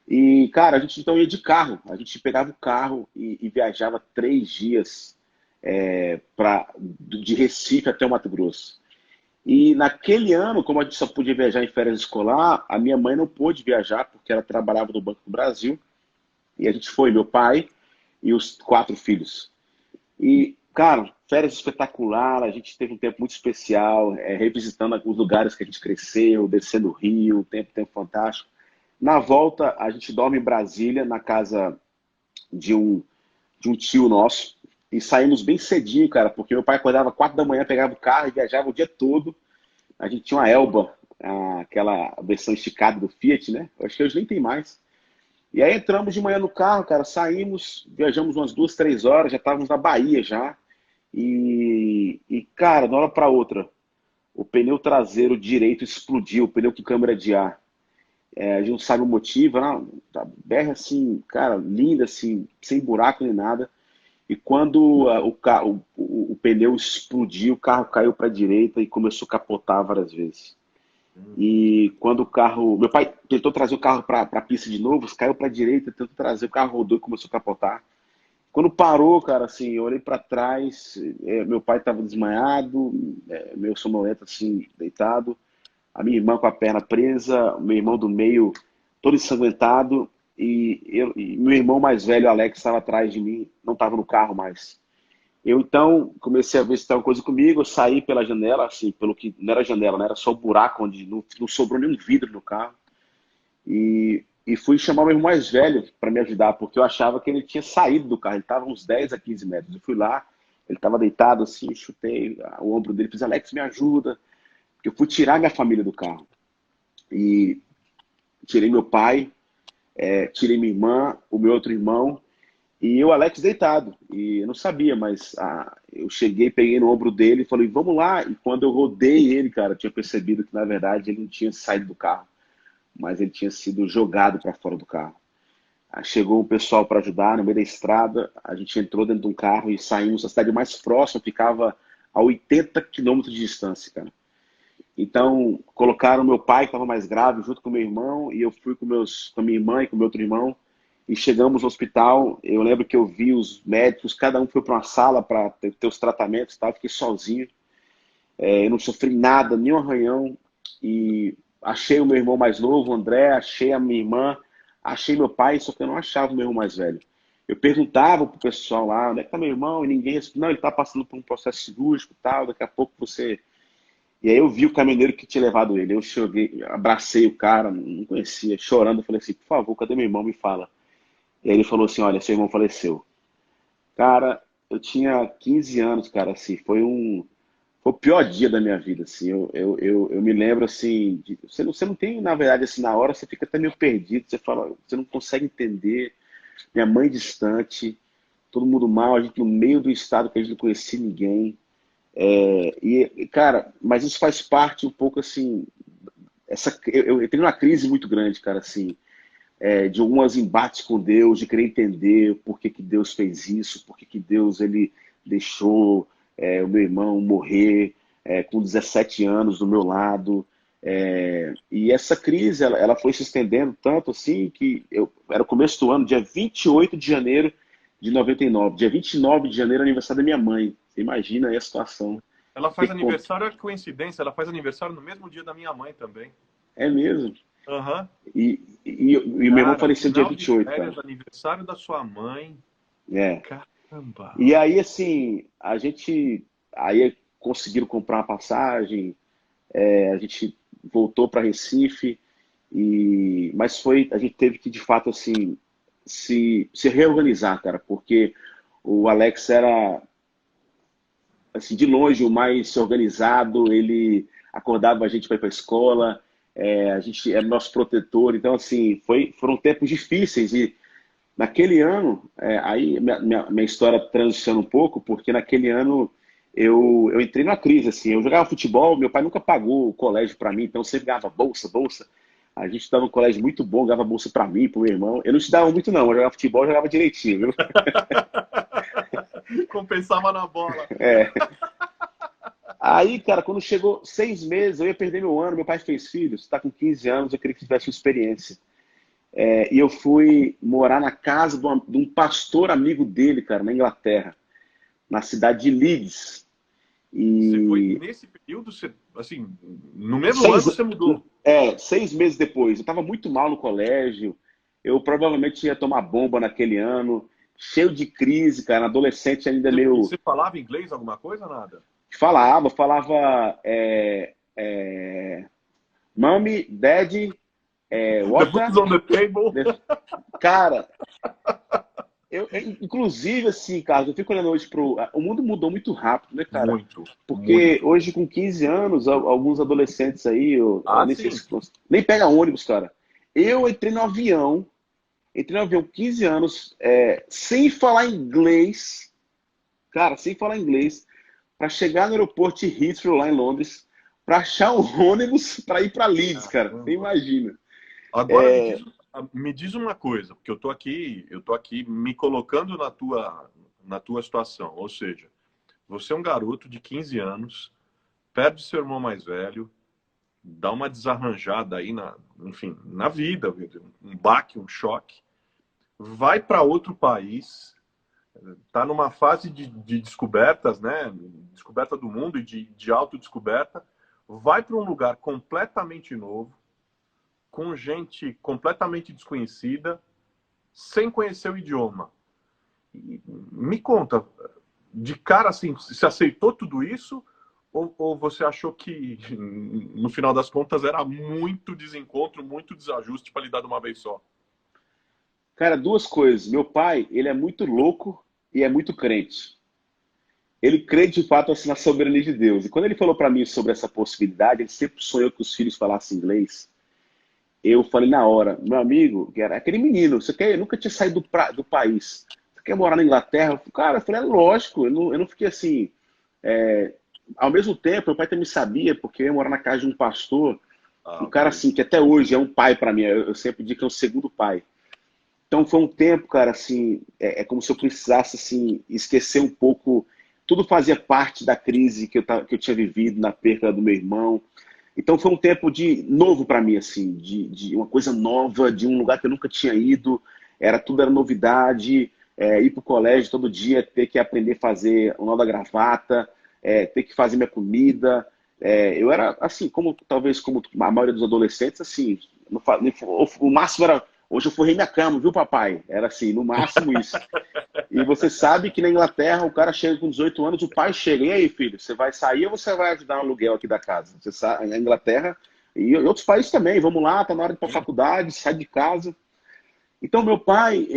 E, cara, a gente então ia de carro. A gente pegava o carro e viajava 3 dias de Recife até o Mato Grosso. E naquele ano, como a gente só podia viajar em férias escolar, a minha mãe não pôde viajar porque ela trabalhava no Banco do Brasil. E a gente foi, meu pai e os 4 filhos. E, cara, férias espetacular, a gente teve um tempo muito especial, revisitando alguns lugares que a gente cresceu, descendo o rio, tempo fantástico. Na volta, a gente dorme em Brasília, na casa de um tio nosso, e saímos bem cedinho, cara, porque meu pai acordava 4 da manhã, pegava o carro e viajava o dia todo. A gente tinha uma Elba, aquela versão esticada do Fiat, né? Eu acho que hoje nem tem mais. E aí entramos de manhã no carro, cara, saímos, viajamos umas 2, 3 horas, já estávamos na Bahia já. Cara, de uma hora para outra, o pneu traseiro direito explodiu, o pneu com câmara de ar. A gente não sabe o motivo, não, tá, BR assim, cara, linda, assim, sem buraco nem nada. E quando o pneu explodiu, o carro caiu para a direita e começou a capotar várias vezes. E quando meu pai tentou trazer o carro para a pista de novo, caiu para a direita, tentou trazer, o carro rodou e começou a capotar. Quando parou, cara, assim, eu olhei para trás, meu pai estava desmaiado, meio sonolento, assim, deitado. A minha irmã com a perna presa, meu irmão do meio todo ensanguentado, e meu irmão mais velho, Alex, estava atrás de mim, não estava no carro mais. Eu então comecei a ver se estava coisa comigo, eu saí pela janela, assim, pelo que não era janela, né? Era só um buraco onde não sobrou nenhum vidro no carro. E fui chamar meu irmão mais velho para me ajudar, porque eu achava que ele tinha saído do carro, ele estava uns 10 a 15 metros. Eu fui lá, ele estava deitado assim, chutei o ombro dele, fiz, Alex, me ajuda. Eu fui tirar minha família do carro. E tirei meu pai, tirei minha irmã, o meu outro irmão, e o Alex deitado. E eu não sabia, mas eu cheguei, peguei no ombro dele e falei, vamos lá. E quando eu rodei ele, cara, eu tinha percebido que, na verdade, ele não tinha saído do carro, mas ele tinha sido jogado para fora do carro. Aí chegou o pessoal para ajudar no meio da estrada, a gente entrou dentro de um carro e saímos. A cidade mais próxima ficava a 80 quilômetros de distância, cara. Então, colocaram meu pai, que estava mais grave, junto com meu irmão, e eu fui com a minha irmã e com meu outro irmão, e chegamos no hospital. Eu lembro que eu vi os médicos, cada um foi para uma sala para ter os tratamentos, tá? Eu fiquei sozinho, eu não sofri nada, nenhum arranhão, e achei o meu irmão mais novo, o André, achei a minha irmã, achei meu pai, só que eu não achava o meu irmão mais velho. Eu perguntava pro pessoal lá, onde é que tá meu irmão? E ninguém respondeu, não, ele tá passando por um processo cirúrgico e tal, daqui a pouco você... E aí eu vi o caminhoneiro que tinha levado ele. Eu cheguei, abracei o cara, não conhecia, chorando. Eu falei assim, por favor, cadê meu irmão? Me fala. E aí ele falou assim, olha, seu irmão faleceu. Cara, eu tinha 15 anos, cara, assim, foi o pior dia da minha vida, assim. Eu me lembro, assim, você não tem, na verdade, assim, na hora você fica até meio perdido. Você fala, você não consegue entender. Minha mãe distante, todo mundo mal, a gente no meio do estado que a gente não conhecia ninguém. Cara, mas isso faz parte um pouco assim. Eu entrei numa crise muito grande, cara, assim, de alguns embates com Deus, de querer entender por que Deus fez isso, por que Deus ele deixou o meu irmão morrer com 17 anos do meu lado. E essa crise ela foi se estendendo tanto assim que era o começo do ano, dia 28 de janeiro de 99. Dia 29 de janeiro, aniversário da minha mãe. Você imagina aí a situação. Ela Tem faz que contar. aniversário, é coincidência, ela faz aniversário no mesmo dia da minha mãe também. É mesmo. Aham. E meu irmão Cara, faleceu dia final de 28, cara. férias, aniversário da sua mãe. É. Caramba. E aí, assim, a gente. Aí conseguiram comprar uma passagem, a gente voltou para Recife, mas foi. A gente teve que, de fato, assim, se reorganizar, cara, porque o Alex era, assim, de longe o mais organizado, ele acordava a gente para ir para a escola, a gente era nosso protetor, então, assim, foram tempos difíceis e naquele ano, aí minha história transiciona um pouco, porque naquele ano eu entrei numa crise, assim, eu jogava futebol, meu pai nunca pagou o colégio para mim, então eu sempre ganhava bolsa, bolsa. A gente estava num colégio muito bom, ganhava bolsa para mim, para o meu irmão. Eu não estudava muito não, eu jogava futebol, eu jogava direitinho, viu? Compensava na bola. É. Aí, cara, quando chegou 6 meses, eu ia perder meu ano, meu pai fez filho, você está com 15 anos, eu queria que tivesse uma experiência. E eu fui morar na casa de um pastor amigo dele, cara, na Inglaterra, na cidade de Leeds. Você foi E nesse período, você, assim, no mesmo ano seis, você mudou. 6 meses depois, eu estava muito mal no colégio, eu provavelmente ia tomar bomba naquele ano, cheio de crise, cara, adolescente ainda E meio... você falava inglês, alguma coisa, nada? Falava Mommy, Daddy, The book water. is on the table. Cara, inclusive, assim, cara, eu fico olhando hoje pro. O mundo mudou muito rápido, né, cara? Muito, Porque muito. hoje, com 15 anos, alguns adolescentes aí, eu Ah, nem sei sim. se. Nem pega ônibus, cara. Eu entrei no avião 15 anos, sem falar inglês, cara, sem falar inglês, para chegar no aeroporto de Heathrow, lá em Londres, para achar um ônibus para ir para Leeds, cara. Você Caramba. imagina. Agora me diz uma coisa, porque eu tô aqui me colocando na tua situação. Ou seja, você é um garoto de 15 anos, perde seu irmão mais velho, dá uma desarranjada aí enfim, na vida, um baque, um choque, vai para outro país, está numa fase de descobertas, né? Descoberta do mundo e de autodescoberta, vai para um lugar completamente novo, com gente completamente desconhecida, sem conhecer o idioma. E me conta, de cara assim, você aceitou tudo isso? Ou você achou que, no final das contas, era muito desencontro, muito desajuste para lidar de uma vez só? Cara, duas coisas. Meu pai, ele é muito louco e é muito crente. Ele crê de fato assim, na soberania de Deus. E quando ele falou para mim sobre essa possibilidade, ele sempre sonhou que os filhos falassem inglês. Eu falei na hora, meu amigo, que era aquele menino, eu nunca tinha saído do país. Você quer morar na Inglaterra? Cara, eu falei, é lógico, eu não fiquei assim. é, Ao mesmo tempo, meu pai também sabia, porque eu ia morar na casa de um pastor, Ah, um ok. cara assim, que até hoje é um pai para mim, eu sempre digo que é o segundo pai. Então foi um tempo, cara, assim, como se eu precisasse assim, esquecer um pouco. Tudo fazia parte da crise que eu tinha vivido na perda do meu irmão. Então foi um tempo de novo para mim, assim, de uma coisa nova, de um lugar que eu nunca tinha ido. Tudo era novidade. Ir para o colégio todo dia, ter que aprender a fazer o nó da gravata, ter que fazer minha comida. Eu era assim, talvez como a maioria dos adolescentes, assim, o máximo era hoje eu forrei minha cama, viu, papai? Era assim, no máximo isso. E você sabe que na Inglaterra o cara chega com 18 anos, o pai chega. E aí, filho, você vai sair ou você vai ajudar no aluguel aqui da casa? Você sabe, na Inglaterra e em outros países também. Vamos lá, tá na hora de ir para faculdade, sai de casa. Então, meu pai,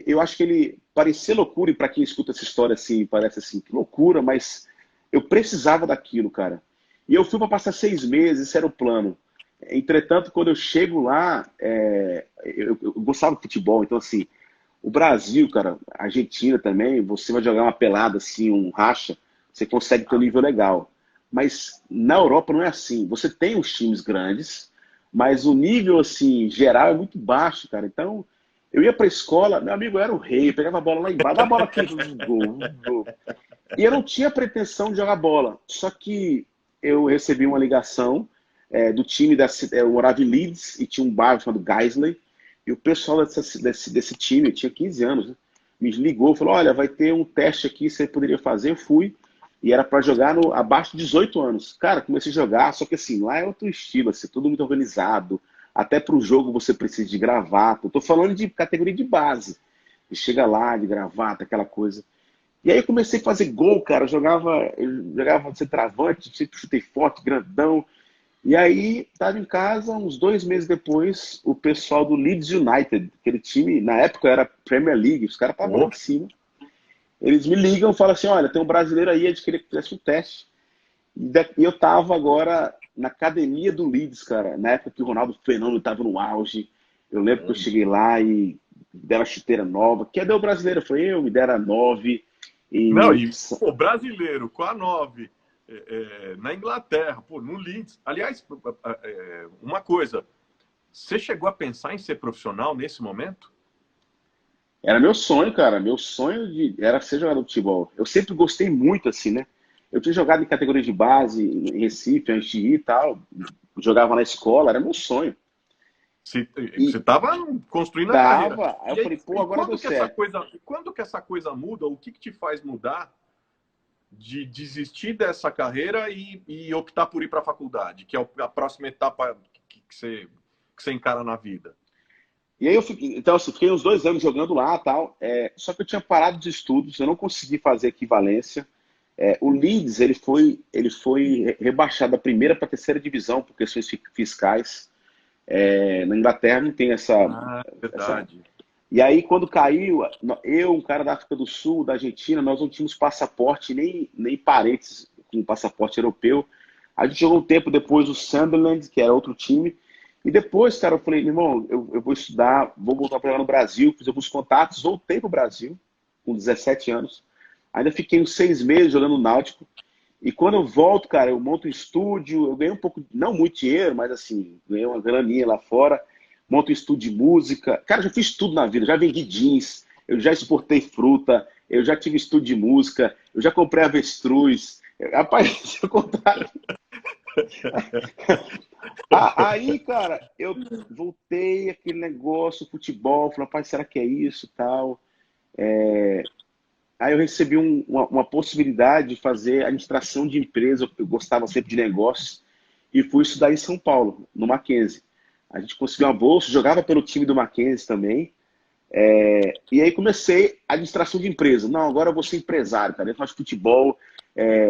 eu acho que ele parecia loucura, e para quem escuta essa história assim, parece assim, que loucura, mas eu precisava daquilo, cara. E eu fui para passar 6 meses, esse era o plano. Entretanto, quando eu chego lá, eu gostava de futebol, então assim, o Brasil, cara, a Argentina também, você vai jogar uma pelada assim, um racha, você consegue ter um nível legal. Mas na Europa não é assim. Você tem os times grandes, mas o nível assim geral é muito baixo, cara. Então, eu ia para a escola, meu amigo era o rei, pegava a bola lá embaixo, dá a bola aqui, gol, gol. E eu não tinha pretensão de jogar bola. Só que eu recebi uma ligação do time eu morava em Leeds e tinha um bairro chamado Guiseley. E o pessoal desse time, eu tinha 15 anos, né? me ligou, falou, olha, vai ter um teste aqui, você poderia fazer? Eu fui, e era para jogar no, abaixo de 18 anos. Cara, comecei a jogar, só que assim, lá é outro estilo, assim, tudo muito organizado. Até para o jogo você precisa de gravata. Eu tô falando de categoria de base. E chega lá, de gravata, aquela coisa. E aí eu comecei a fazer gol, cara. Eu jogava centroavante, sempre chutei forte, grandão. E aí, estava em casa, uns 2 meses depois, o pessoal do Leeds United, aquele time, na época era Premier League, os caras estavam lá Pô, em cima. Eles me ligam e falam assim: olha, tem um brasileiro aí, a gente queria que fizesse um teste. E eu tava agora na academia do Leeds, cara, na época que o Ronaldo Fenômeno estava no auge. Eu lembro que eu cheguei lá e deram a chuteira nova. Quem deu o brasileiro? Foi eu, me deram 9. não, E e pô, brasileiro com a 9 na Inglaterra, pô, no Leeds. Aliás, uma coisa, você chegou a pensar em ser profissional nesse momento? era meu sonho, cara. Meu sonho era ser jogador de futebol. Eu sempre gostei muito, assim, né? Eu tinha jogado em categoria de base, em Recife, antes de ir e tal. Jogava na escola, era meu sonho. Você E estava construindo a carreira. tava. Aí eu E, aí, falei, pô, e agora deu quando que essa certo. coisa, quando que essa coisa muda? O que, que te faz mudar de desistir dessa carreira e optar por ir para a faculdade, que é a próxima etapa que você encara na vida? E aí eu fiquei, então, assim, fiquei uns 2 anos jogando lá e tal. Só que eu tinha parado de estudos, eu não consegui fazer equivalência. O Leeds, ele foi rebaixado da primeira para a terceira divisão por questões fiscais. Na Inglaterra não tem Ah, essa. verdade. E aí, quando caiu, eu, um cara da África do Sul, da Argentina, nós não tínhamos passaporte, nem parentes com passaporte europeu. A gente jogou um tempo depois o Sunderland, que era outro time. E depois, cara, eu falei, meu irmão, eu vou estudar, vou voltar para jogar no Brasil, fiz alguns contatos, voltei para o Brasil com 17 anos. Ainda fiquei uns 6 meses jogando no Náutico. E quando eu volto, cara, eu monto um estúdio, eu ganhei um pouco, não muito dinheiro, mas assim, ganhei uma graninha lá fora, monto um estúdio de música. Cara, já fiz tudo na vida, já vendi jeans, eu já exportei fruta, eu já tive estúdio de música, eu já comprei avestruz. Rapaz, eu contar. Aí, cara, eu voltei aquele negócio, futebol, falei, rapaz, será que é isso, tal? Aí eu recebi uma possibilidade de fazer administração de empresa, eu gostava sempre de negócios, e fui estudar em São Paulo, no Mackenzie. A gente conseguiu uma bolsa, jogava pelo time do Mackenzie também, e aí comecei a administração de empresa. Não, agora eu vou ser empresário, cara, eu faço futebol,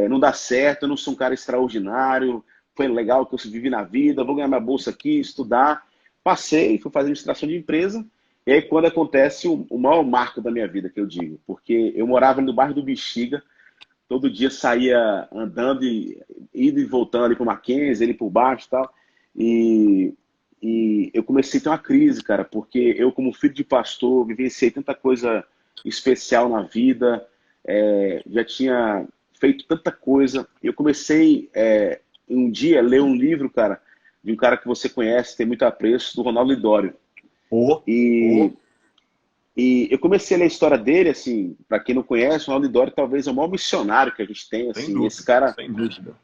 não dá certo, eu não sou um cara extraordinário, foi legal que eu vivi na vida, vou ganhar minha bolsa aqui, estudar. Passei, fui fazer administração de empresa, e aí quando acontece o maior marco da minha vida, que eu digo, porque eu morava no bairro do Bexiga, todo dia saía andando e indo e voltando ali para o Mackenzie, ele por baixo e tal. E, e eu comecei a ter uma crise, cara, porque eu, como filho de pastor, vivenciei tanta coisa especial na vida, já tinha feito tanta coisa. Eu comecei, um dia, a ler um livro, cara, de um cara que você conhece, tem muito apreço, do Ronaldo Lidório. Ô, E, ô, e eu comecei a ler a história dele, assim, para quem não conhece, o Ronaldo Lidório talvez é o maior missionário que a gente tem, sem assim, esse dúvida, cara, sem dúvida.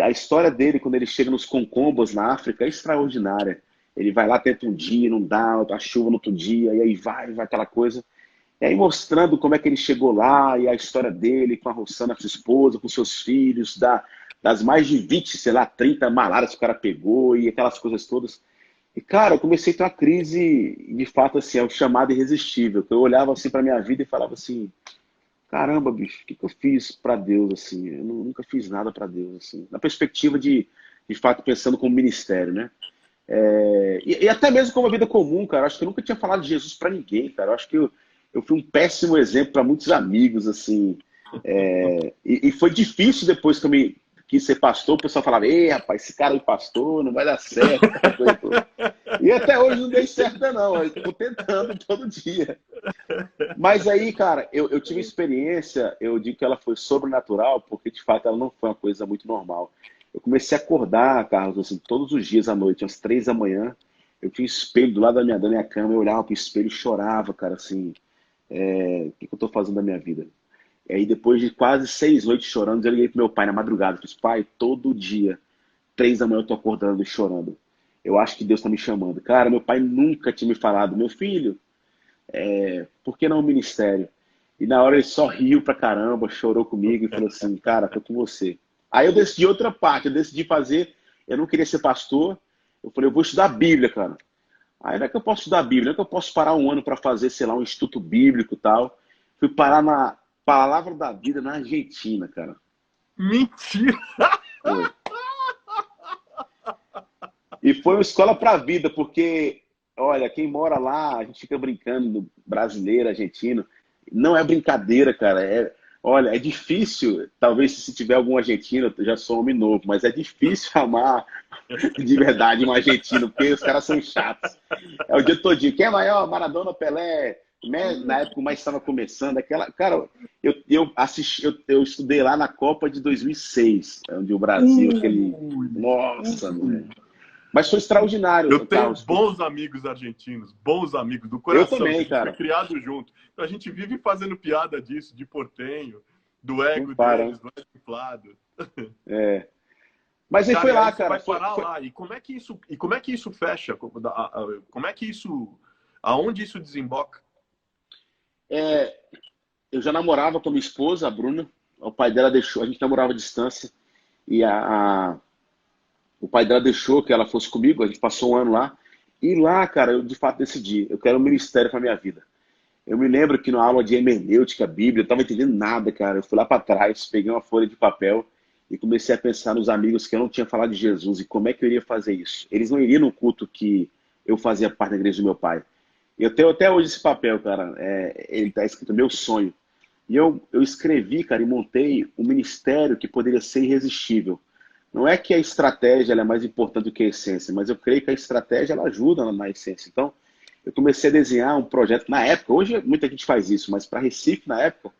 a história dele, quando ele chega nos Concombos na África, é extraordinária. Ele vai lá, tenta um dia, não dá, a chuva no outro dia, e aí vai aquela coisa. E aí mostrando como é que ele chegou lá, e a história dele com a Rossana, sua esposa, com seus filhos, das mais de 20, sei lá, 30 malárias que o cara pegou, e aquelas coisas todas. E, cara, eu comecei a ter uma crise, de fato, assim, é o chamado irresistível. Eu olhava assim para minha vida e falava assim, caramba, bicho, o que que eu fiz para Deus, assim? Eu nunca fiz nada para Deus, assim. Na perspectiva de fato, pensando como ministério, né? E até mesmo como a vida comum, cara. Eu acho que eu nunca tinha falado de Jesus para ninguém, cara. Eu acho que eu fui um péssimo exemplo para muitos amigos, assim. E foi difícil depois que eu me quis ser pastor, o pessoal falava, ei, rapaz, esse cara é pastor, não vai dar certo, aquela coisa toda. E até hoje não dei certo, não. Eu tô tentando todo dia. Mas aí, cara, eu tive experiência, eu digo que ela foi sobrenatural, porque de fato ela não foi uma coisa muito normal. Eu comecei a acordar, Carlos, assim, todos os dias à noite, às 3 da manhã. Eu tinha um espelho do lado da minha cama, eu olhava pro espelho e chorava, cara, assim, o que que eu tô fazendo da minha vida? E aí, depois de quase 6 noites chorando, eu liguei pro meu pai na madrugada. Eu disse, pai, todo dia, 3 da manhã eu tô acordando e chorando. Eu acho que Deus tá me chamando. Cara, meu pai nunca tinha me falado, meu filho. por que não o ministério? E na hora ele só riu pra caramba, chorou comigo e falou assim, cara, tô com você. Aí eu decidi outra parte, eu decidi fazer, eu não queria ser pastor, eu falei, eu vou estudar a Bíblia, cara. Aí não é que eu posso estudar a Bíblia, não é que eu posso parar um ano para fazer, sei lá, um instituto bíblico e tal. Fui parar na Palavra da Vida na Argentina, cara. Mentira! Foi. E foi uma escola para a vida, porque, olha, quem mora lá, a gente fica brincando, brasileiro, argentino, não é brincadeira, cara. Olha, é difícil, talvez se tiver algum argentino, eu já sou homem novo, mas é difícil amar de verdade um argentino, porque os caras são chatos. É o dia todinho. Quem é maior? Maradona, Pelé, né? Na época mais estava começando, aquela. Cara, eu estudei lá na Copa de 2006, onde o Brasil, aquele. Nossa, né? Mas foi extraordinário. Eu tenho Carlos. bons amigos argentinos, bons amigos do Eu coração. também, A gente cara. foi criado junto. Então a gente vive fazendo piada disso, de portenho, do ego Não para. deles, do ego inflado. É. Mas aí Cara, foi lá, aí você cara. vai parar lá. E como é que isso fecha? Como é que isso. Aonde isso desemboca? Eu já namorava com a minha esposa, a Bruna. O pai dela deixou, a gente namorava à distância. E o pai dela deixou que ela fosse comigo, a gente passou um ano lá. E lá, cara, eu de fato decidi, eu quero um ministério para minha vida. Eu me lembro que na aula de hermenêutica, Bíblia, eu estava entendendo nada, cara. Eu fui lá para trás, peguei uma folha de papel e comecei a pensar nos amigos que eu não tinha falado de Jesus e como é que eu iria fazer isso. Eles não iriam no culto que eu fazia parte da igreja do meu pai. Eu tenho até hoje esse papel, cara. Ele está escrito Meu Sonho. E eu escrevi, cara, e montei um ministério que poderia ser irresistível. Não é que a estratégia ela é mais importante do que a essência, mas eu creio que a estratégia ela ajuda na essência. Então, eu comecei a desenhar um projeto na época. Hoje muita gente faz isso, mas para Recife na época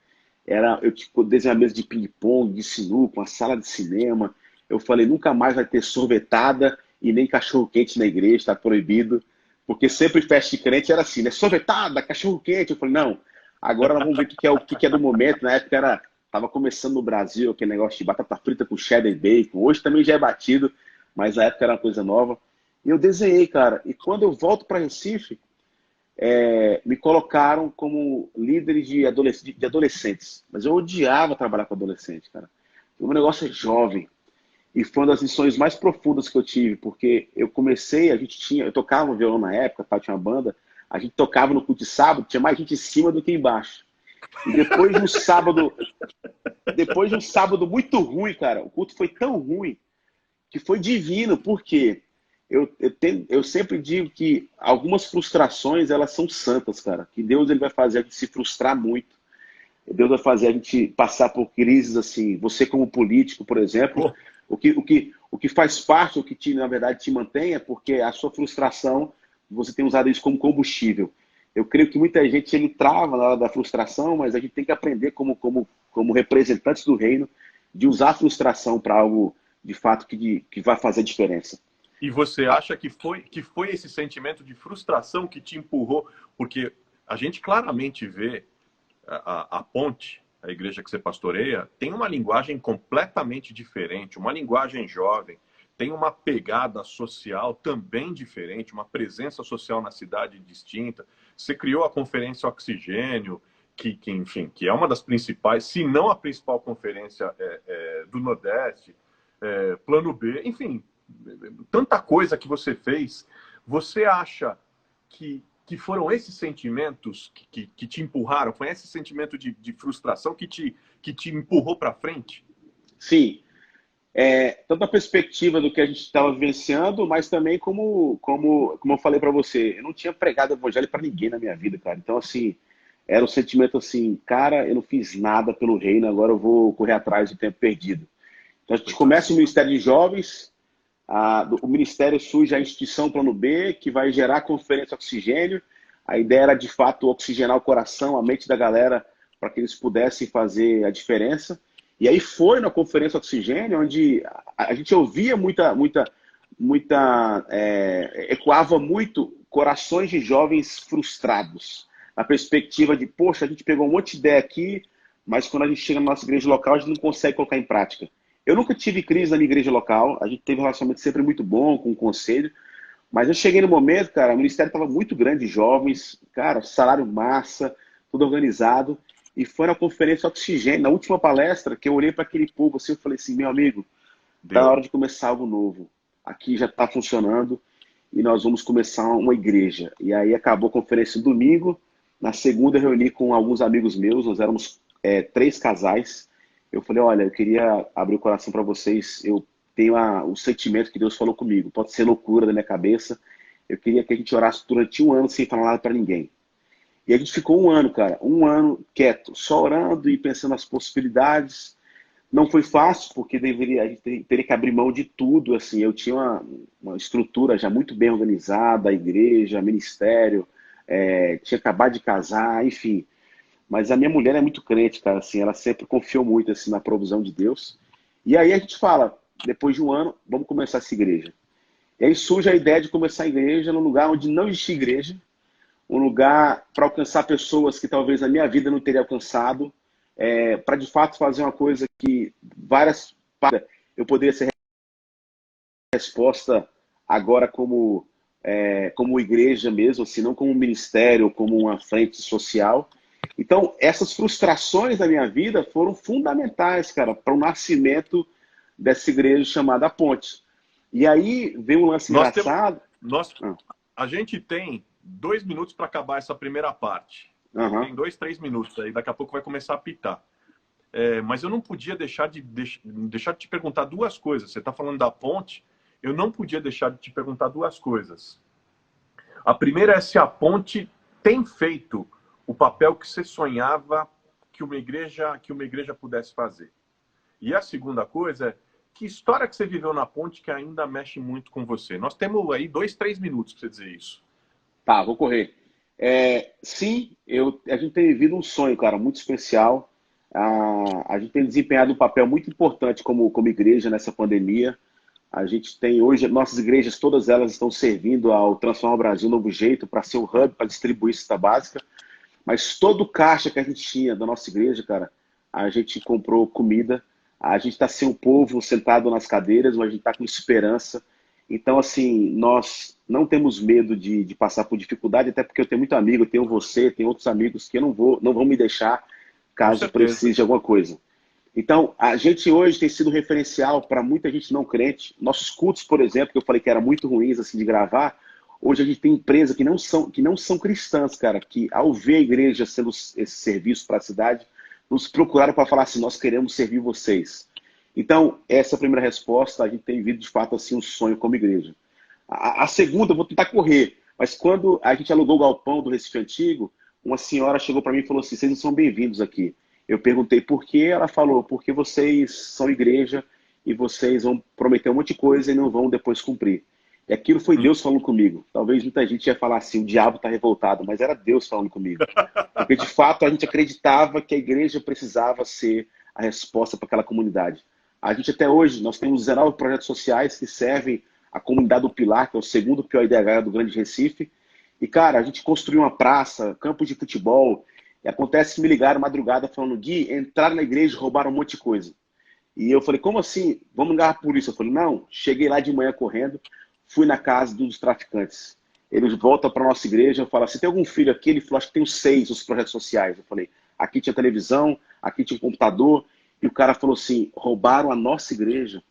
eu tipo desenhar mesa de ping-pong, de sinuca, uma sala de cinema. Eu falei nunca mais vai ter sorvetada e nem cachorro quente na igreja, está proibido, porque sempre festa de crente era assim, né? Sorvetada, cachorro quente. Eu falei não. Agora nós vamos ver o que é do momento. Na época tava começando no Brasil aquele negócio de batata frita com cheddar e bacon. Hoje também já é batido, mas na época era uma coisa nova. E eu desenhei, cara. E quando eu volto para Recife, me colocaram como líder de adolescentes. Mas eu odiava trabalhar com adolescente, cara. O meu negócio é jovem. E foi uma das lições mais profundas que eu tive, porque eu tocava violão na época, tá? Tinha uma banda, a gente tocava no culto de sábado, tinha mais gente em cima do que embaixo. E depois de um sábado muito ruim, cara, o culto foi tão ruim que foi divino, porque eu sempre digo que algumas frustrações, elas são santas, cara, que Deus ele vai fazer a gente se frustrar muito. Deus vai fazer a gente passar por crises assim. Você como político, por exemplo, o que faz parte, o que na verdade te mantém é porque a sua frustração, você tem usado isso como combustível. Eu creio que muita gente ele trava na hora da frustração, mas a gente tem que aprender como representantes do reino de usar a frustração para algo de fato que vai fazer diferença. E você acha que foi esse sentimento de frustração que te empurrou? Porque a gente claramente vê a Ponte, a igreja que você pastoreia, tem uma linguagem completamente diferente, uma linguagem jovem, tem uma pegada social também diferente, uma presença social na cidade distinta. Você criou a Conferência Oxigênio, enfim, que é uma das principais, se não a principal conferência do Nordeste, Plano B, enfim, tanta coisa que você fez. Você acha que foram esses sentimentos que te empurraram? Foi esse sentimento de frustração que te empurrou para frente? Sim. Tanto a perspectiva do que a gente estava vivenciando, mas também como eu falei para você, eu não tinha pregado evangelho para ninguém na minha vida, cara. Então, assim, era um sentimento assim, cara, eu não fiz nada pelo reino, agora eu vou correr atrás do tempo perdido. Então, a gente começa o Ministério de Jovens, o Ministério surge a instituição Plano B, que vai gerar a Conferência Oxigênio. A ideia era, de fato, oxigenar o coração, a mente da galera, para que eles pudessem fazer a diferença. E aí foi na Conferência Oxigênio, onde a gente ouvia ecoava muito corações de jovens frustrados. A perspectiva de, poxa, a gente pegou um monte de ideia aqui, mas quando a gente chega na nossa igreja local, a gente não consegue colocar em prática. Eu nunca tive crise na minha igreja local, a gente teve um relacionamento sempre muito bom com o conselho, Mas eu cheguei no momento, cara, o ministério estava muito grande de jovens, cara, salário massa, tudo organizado. E foi na conferência Oxigênio, na última palestra, que eu olhei para aquele povo assim, eu falei assim, meu amigo, tá na Deu. hora de começar algo novo. Aqui já está funcionando e nós vamos começar uma igreja. E aí acabou a conferência no domingo. Na segunda eu reuni com alguns amigos meus, nós éramos 3 casais. Eu falei, olha, eu queria abrir o coração para vocês. Eu tenho o sentimento que Deus falou comigo. Pode ser loucura da minha cabeça. Eu queria que a gente orasse durante um ano sem falar nada para ninguém. E a gente ficou um ano, cara, um ano quieto, só orando e pensando nas possibilidades. Não foi fácil, porque a gente teria que abrir mão de tudo. Assim, eu tinha uma estrutura já muito bem organizada, a igreja, ministério, tinha acabado de casar, enfim. Mas a minha mulher é muito crente, cara, assim, ela sempre confiou muito assim, na provisão de Deus. E aí a gente fala, depois de um ano, vamos começar essa igreja. E aí surge a ideia de começar a igreja num lugar onde não existia igreja, um lugar para alcançar pessoas que talvez na minha vida não teria alcançado, para de fato fazer uma coisa que eu poderia ser resposta agora como igreja mesmo, assim, não como ministério, como uma frente social. Então, essas frustrações da minha vida foram fundamentais, cara, para o nascimento dessa igreja chamada Ponte. E aí veio um lance Nós temos, engraçado. nós, Ah, a gente tem 2 minutos para acabar essa primeira parte. aham. Tem 2, 3 minutos aí, daqui a pouco vai começar a apitar. Mas eu não podia deixar de te perguntar duas coisas. Você está falando da ponte, eu não podia deixar de te perguntar duas coisas. A primeira é se a ponte tem feito o papel que você sonhava que uma igreja pudesse fazer. E a segunda coisa é que história que você viveu na ponte que ainda mexe muito com você. Nós temos aí 2, 3 minutos para você dizer isso. Tá, vou correr. Sim, a gente tem vivido um sonho, cara, muito especial. A gente tem desempenhado um papel muito importante como igreja nessa pandemia. A gente tem hoje, nossas igrejas, todas elas estão servindo ao Transformar o Brasil Novo Jeito para ser um hub para distribuir cesta básica. Mas todo o caixa que a gente tinha da nossa igreja, cara, a gente comprou comida. A gente está sem o povo sentado nas cadeiras, mas a gente está com esperança. Então, assim, nós não temos medo de passar por dificuldade, até porque eu tenho muito amigo, eu tenho você, tenho outros amigos que não vão me deixar Com caso certeza. precise de alguma coisa. Então, a gente hoje tem sido referencial para muita gente não crente. Nossos cultos, por exemplo, que eu falei que eram muito ruins assim de gravar, hoje a gente tem empresas que não são cristãs, cara, que ao ver a igreja sendo esse serviço para a cidade, nos procuraram para falar assim, nós queremos servir vocês. Então, essa é a primeira resposta, a gente tem vivido de fato assim um sonho como igreja. A segunda, eu vou tentar correr, mas quando a gente alugou o galpão do Recife Antigo, uma senhora chegou para mim e falou assim, vocês não são bem-vindos aqui. Eu perguntei por quê, ela falou, porque vocês são igreja e vocês vão prometer um monte de coisa e não vão depois cumprir. E aquilo foi Deus falando comigo. Talvez muita gente ia falar assim, o diabo está revoltado, mas era Deus falando comigo. Porque de fato a gente acreditava que a igreja precisava ser a resposta para aquela comunidade. A gente até hoje, nós temos 19 projetos sociais que servem a comunidade do Pilar, que é o segundo pior IDH do Grande Recife. E, cara, a gente construiu uma praça, campos de futebol. E acontece que me ligaram madrugada falando, Gui, entraram na igreja e roubaram um monte de coisa. E eu falei, como assim? Vamos ligar por isso? Eu falei, não. Cheguei lá de manhã correndo, fui na casa dos traficantes. Eles voltam para nossa igreja, eu falo assim, tem algum filho aqui? Ele falou, acho que tem 6 os projetos sociais. Eu falei, aqui tinha televisão, aqui tinha um computador. E o cara falou assim, roubaram a nossa igreja.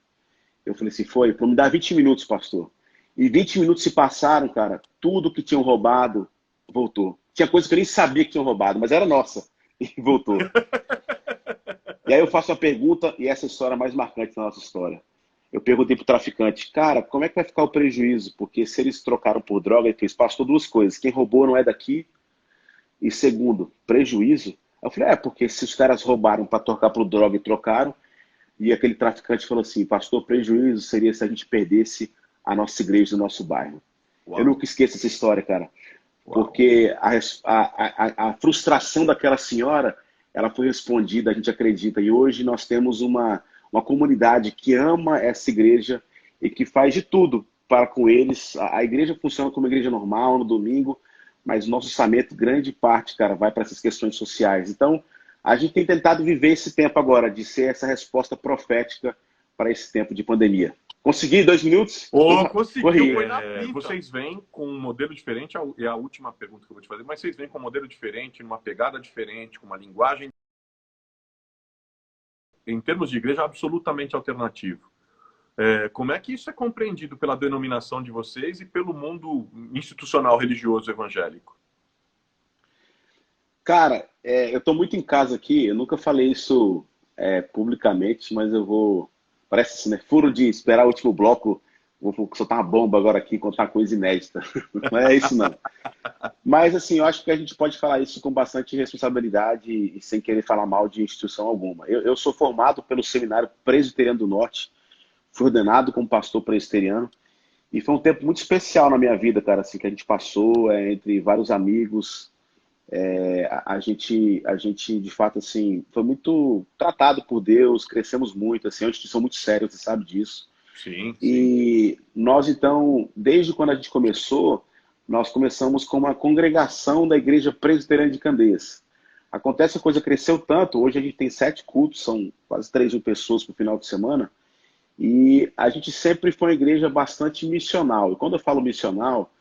Eu falei assim, foi? Falou, me dá 20 minutos, pastor. E 20 minutos se passaram, cara, tudo que tinham roubado voltou. Tinha coisa que eu nem sabia que tinham roubado, mas era nossa. E voltou. E aí eu faço a pergunta, e essa é a história mais marcante da nossa história. Eu perguntei pro traficante, cara, como é que vai ficar o prejuízo? Porque se eles trocaram por droga, ele fez, pastor, duas coisas. Quem roubou não é daqui. E segundo, prejuízo. Eu falei, porque se os caras roubaram para trocar por droga e trocaram, e aquele traficante falou assim, pastor, prejuízo seria se a gente perdesse a nossa igreja do nosso bairro. Eu Uau, nunca esqueço essa história, cara. uau. Porque a frustração daquela senhora, ela foi respondida, a gente acredita. E hoje nós temos uma comunidade que ama essa igreja e que faz de tudo para com eles. A igreja funciona como igreja normal no domingo, mas o nosso orçamento, grande parte, cara, vai para essas questões sociais. Então, a gente tem tentado viver esse tempo agora, de ser essa resposta profética para esse tempo de pandemia. Consegui 2 minutos? Conseguiu, Corri. foi na pinta. Vocês vêm com um modelo diferente, é a última pergunta que eu vou te fazer, mas vocês vêm com um modelo diferente, numa pegada diferente, com uma linguagem, em termos de igreja, absolutamente alternativo. Como é que isso é compreendido pela denominação de vocês e pelo mundo institucional religioso evangélico? Cara, eu estou muito em casa aqui, eu nunca falei isso publicamente, mas eu vou. Parece assim, né? Furo de esperar o último bloco, vou soltar uma bomba agora aqui, contar coisa inédita. Não é isso, não. Mas, assim, eu acho que a gente pode falar isso com bastante responsabilidade e sem querer falar mal de instituição alguma. Eu sou formado pelo Seminário Presbiteriano do Norte, fui ordenado como pastor presbiteriano, e foi um tempo muito especial na minha vida, cara, assim, que a gente passou entre vários amigos. A gente, de fato, assim, foi muito tratado por Deus, crescemos muito, assim, é uma instituição muito séria, você sabe disso. Sim, sim. E nós, então, desde quando a gente começou, nós começamos com uma congregação da Igreja Presbiteriana de Candeias. Acontece que a coisa cresceu tanto, hoje a gente tem 7 cultos, são quase 3.000 pessoas por final de semana, e a gente sempre foi uma igreja bastante missional. E quando eu falo missional,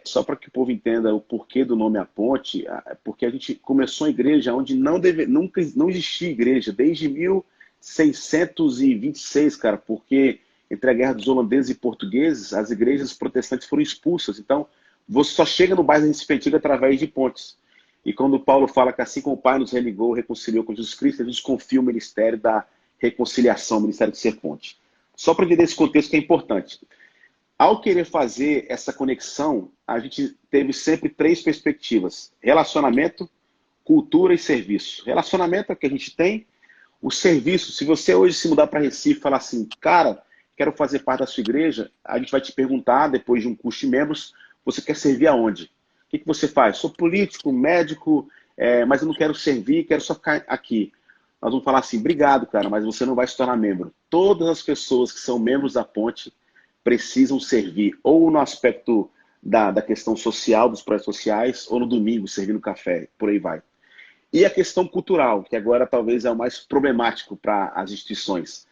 só para que o povo entenda o porquê do nome A Ponte, porque a gente começou a igreja onde nunca não existia igreja, desde 1626, cara, porque entre a guerra dos holandeses e portugueses, as igrejas protestantes foram expulsas. Então, você só chega no bairro da Recife Antiga através de pontes. E quando Paulo fala que assim como o Pai nos religou, reconciliou com Jesus Cristo, a gente confia o ministério da reconciliação, o ministério de ser ponte. Só para entender esse contexto que é importante. Ao querer fazer essa conexão, a gente teve sempre 3 perspectivas: relacionamento, cultura e serviço. Relacionamento é o que a gente tem. O serviço, se você hoje se mudar para Recife e falar assim, cara, quero fazer parte da sua igreja, a gente vai te perguntar, depois de um curso de membros, você quer servir aonde? O que você faz? Sou político, médico, mas eu não quero servir, quero só ficar aqui. Nós vamos falar assim, obrigado, cara, mas você não vai se tornar membro. Todas as pessoas que são membros da Ponte precisam servir, ou no aspecto da questão social, dos projetos sociais, ou no domingo, servindo café, por aí vai. E a questão cultural, que agora talvez é o mais problemático para as instituições.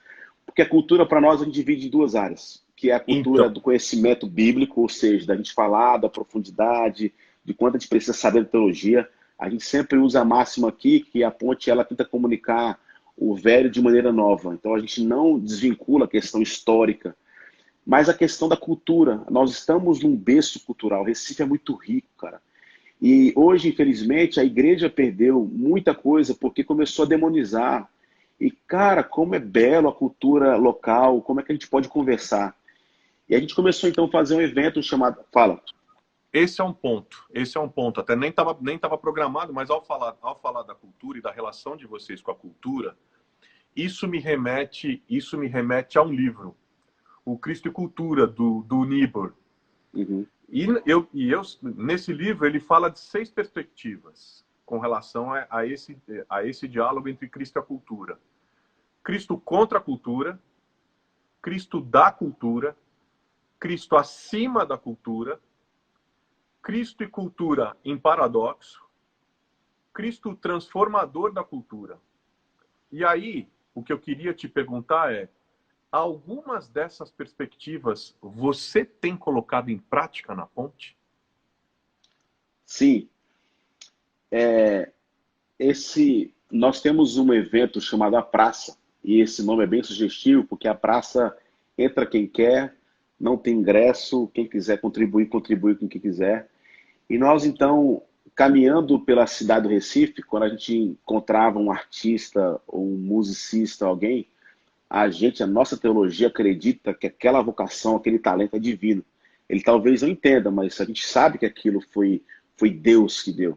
Porque a cultura, para nós, a gente divide em 2 áreas, que é a cultura do conhecimento bíblico, ou seja, da gente falar, da profundidade, de quanto a gente precisa saber de teologia. A gente sempre usa a máxima aqui, que a Ponte ela tenta comunicar o velho de maneira nova. Então a gente não desvincula a questão histórica, mas a questão da cultura. Nós estamos num berço cultural. O Recife é muito rico, cara. E hoje, infelizmente, a igreja perdeu muita coisa porque começou a demonizar. E, cara, como é belo a cultura local, como é que a gente pode conversar? E a gente começou, então, a fazer um evento chamado... Fala. Esse é um ponto. Até nem tava programado, mas ao falar da cultura e da relação de vocês com a cultura, isso me remete a um livro, O Cristo e Cultura, do Niebuhr. Uhum. E nesse livro, ele fala de 6 perspectivas com relação a esse diálogo entre Cristo e a cultura. Cristo contra a cultura, Cristo da cultura, Cristo acima da cultura, Cristo e cultura em paradoxo, Cristo transformador da cultura. E aí, o que eu queria te perguntar é, algumas dessas perspectivas você tem colocado em prática na Ponte? Sim. Nós temos um evento chamado A Praça, e esse nome é bem sugestivo, porque a praça entra quem quer, não tem ingresso, quem quiser contribuir, contribui com quem quiser. E nós, então, caminhando pela cidade do Recife, quando a gente encontrava um artista ou um musicista, alguém, a nossa teologia acredita que aquela vocação, aquele talento é divino. Ele talvez não entenda, mas a gente sabe que aquilo foi Deus que deu.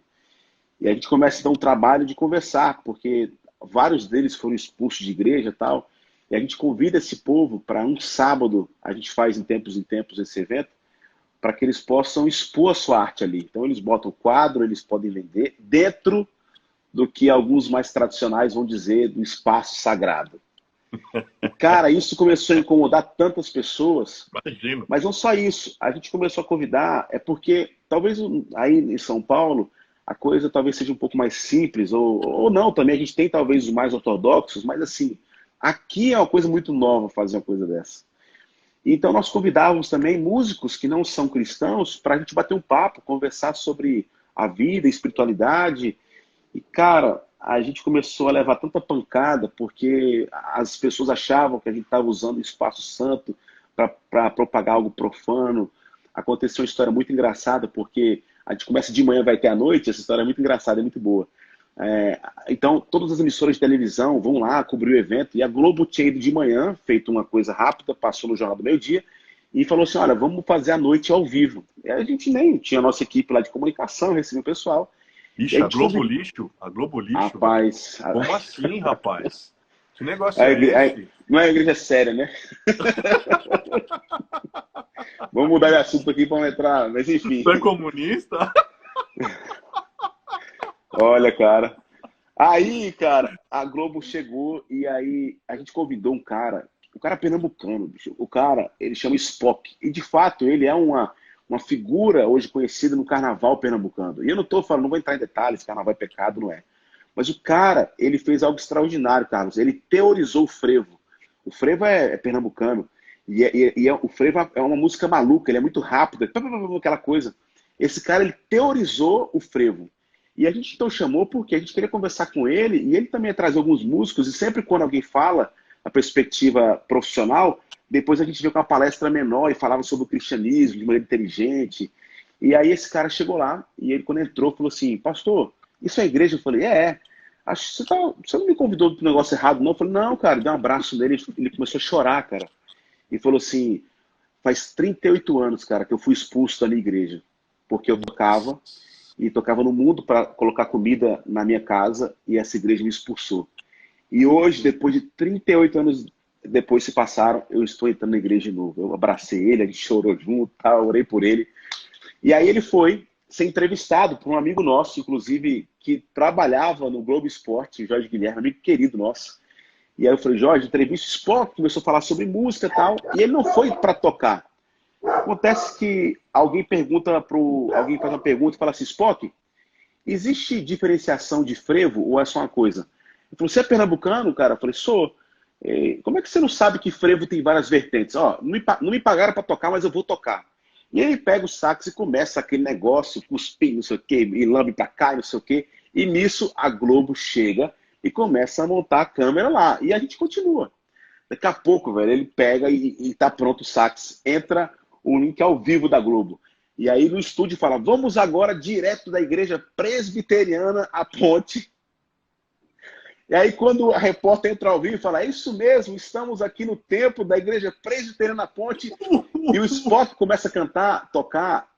E a gente começa então um trabalho de conversar, porque vários deles foram expulsos de igreja e tal, e a gente convida esse povo para um sábado, a gente faz em tempos esse evento, para que eles possam expor a sua arte ali. Então eles botam quadro, eles podem vender, dentro do que alguns mais tradicionais vão dizer do espaço sagrado. Cara, isso começou a incomodar tantas pessoas. Imagino. Mas não só isso, a gente começou a convidar, porque talvez aí em São Paulo a coisa talvez seja um pouco mais simples, ou não, também a gente tem talvez os mais ortodoxos, mas assim, aqui é uma coisa muito nova fazer uma coisa dessa. Então nós convidávamos também músicos que não são cristãos para a gente bater um papo, conversar sobre a vida, a espiritualidade. E, cara, a gente começou a levar tanta pancada porque as pessoas achavam que a gente estava usando o espaço santo para propagar algo profano. Aconteceu uma história muito engraçada, porque a gente começa de manhã, vai até à noite. Essa história é muito engraçada, é muito boa. Então, todas as emissoras de televisão vão lá cobrir o evento, e a Globo tinha ido de manhã, feito uma coisa rápida, passou no Jornal do Meio-Dia, e falou assim, olha, vamos fazer a noite ao vivo. E a gente nem tinha a nossa equipe lá de comunicação, recebeu o pessoal. Ixi, a Globo Lixo? A Globo Lixo? Rapaz... Como assim, rapaz? Que negócio é esse? Não é uma igreja séria, né? Vamos mudar de assunto aqui para entrar, mas enfim. Você é comunista? Olha, cara. Aí, cara, a Globo chegou e aí a gente convidou um cara, o cara é pernambucano, bicho. O cara, ele chama Spock. E de fato, ele é uma figura hoje conhecida no carnaval pernambucano. E eu não tô falando, não vou entrar em detalhes, carnaval é pecado, não é. Mas o cara, ele fez algo extraordinário, Carlos. Ele teorizou o frevo. O frevo é pernambucano. O frevo é uma música maluca, ele é muito rápido, aquela coisa. Esse cara, ele teorizou o frevo. E a gente então chamou porque a gente queria conversar com ele, e ele também ia trazer alguns músicos, e sempre quando alguém fala a perspectiva profissional, depois a gente veio com uma palestra menor e falava sobre o cristianismo de maneira inteligente. E aí esse cara chegou lá, e ele quando entrou falou assim, pastor, isso é igreja? Eu falei, acho que você não me convidou para um negócio errado, não? Eu falei, não, cara, dei um abraço nele, ele começou a chorar, cara. E falou assim, faz 38 anos, cara, que eu fui expulso da minha igreja, porque eu tocava no mundo para colocar comida na minha casa, e essa igreja me expulsou. E hoje, depois de 38 anos depois se passaram, eu estou entrando na igreja de novo. Eu abracei ele, a gente chorou junto, orei por ele. E aí ele foi ser entrevistado por um amigo nosso, inclusive, que trabalhava no Globo Esporte, Jorge Guilherme, amigo querido nosso. E aí eu falei, Jorge, entrevista o Spock, começou a falar sobre música e tal, e ele não foi para tocar. Acontece que alguém faz uma pergunta e fala assim, Spock, existe diferenciação de frevo ou é só uma coisa? Ele falou, você é pernambucano, cara? Eu falei, sou. Como é que você não sabe que frevo tem várias vertentes? Ó, não me pagaram para tocar, mas eu vou tocar. E ele pega o sax e começa aquele negócio, cuspir, não sei o quê, e lambe para cá, não sei o quê. E nisso a Globo chega e começa a montar a câmera lá. E a gente continua. Daqui a pouco, velho, ele pega e tá pronto o sax. Entra o link ao vivo da Globo. E aí no estúdio fala, vamos agora direto da igreja presbiteriana à Ponte. E aí quando a repórter entra ao vivo e fala, é isso mesmo, estamos aqui no templo da igreja presbiteriana à Ponte. E o Spock começa a cantar, tocar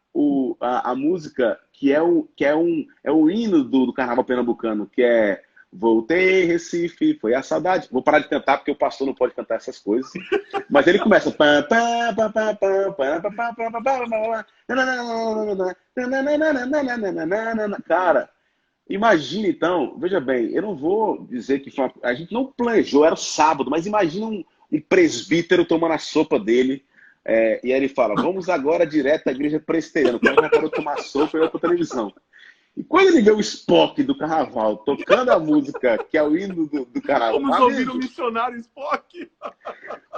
a música que é o hino do carnaval pernambucano, que é Voltei, Recife, foi a saudade. Vou parar de cantar porque o pastor não pode cantar essas coisas. Mas ele começa. Cara, imagina então, veja bem, eu não vou dizer que a gente não planejou, era sábado, mas imagina um presbítero tomando a sopa dele. E aí ele fala, vamos agora direto à igreja presbiteriana. O cara já parou de tomar sopa e vai para a televisão. E quando ele vê o Spock do carnaval tocando a música, que é o hino do carnaval... Vamos ouvir o missionário Spock!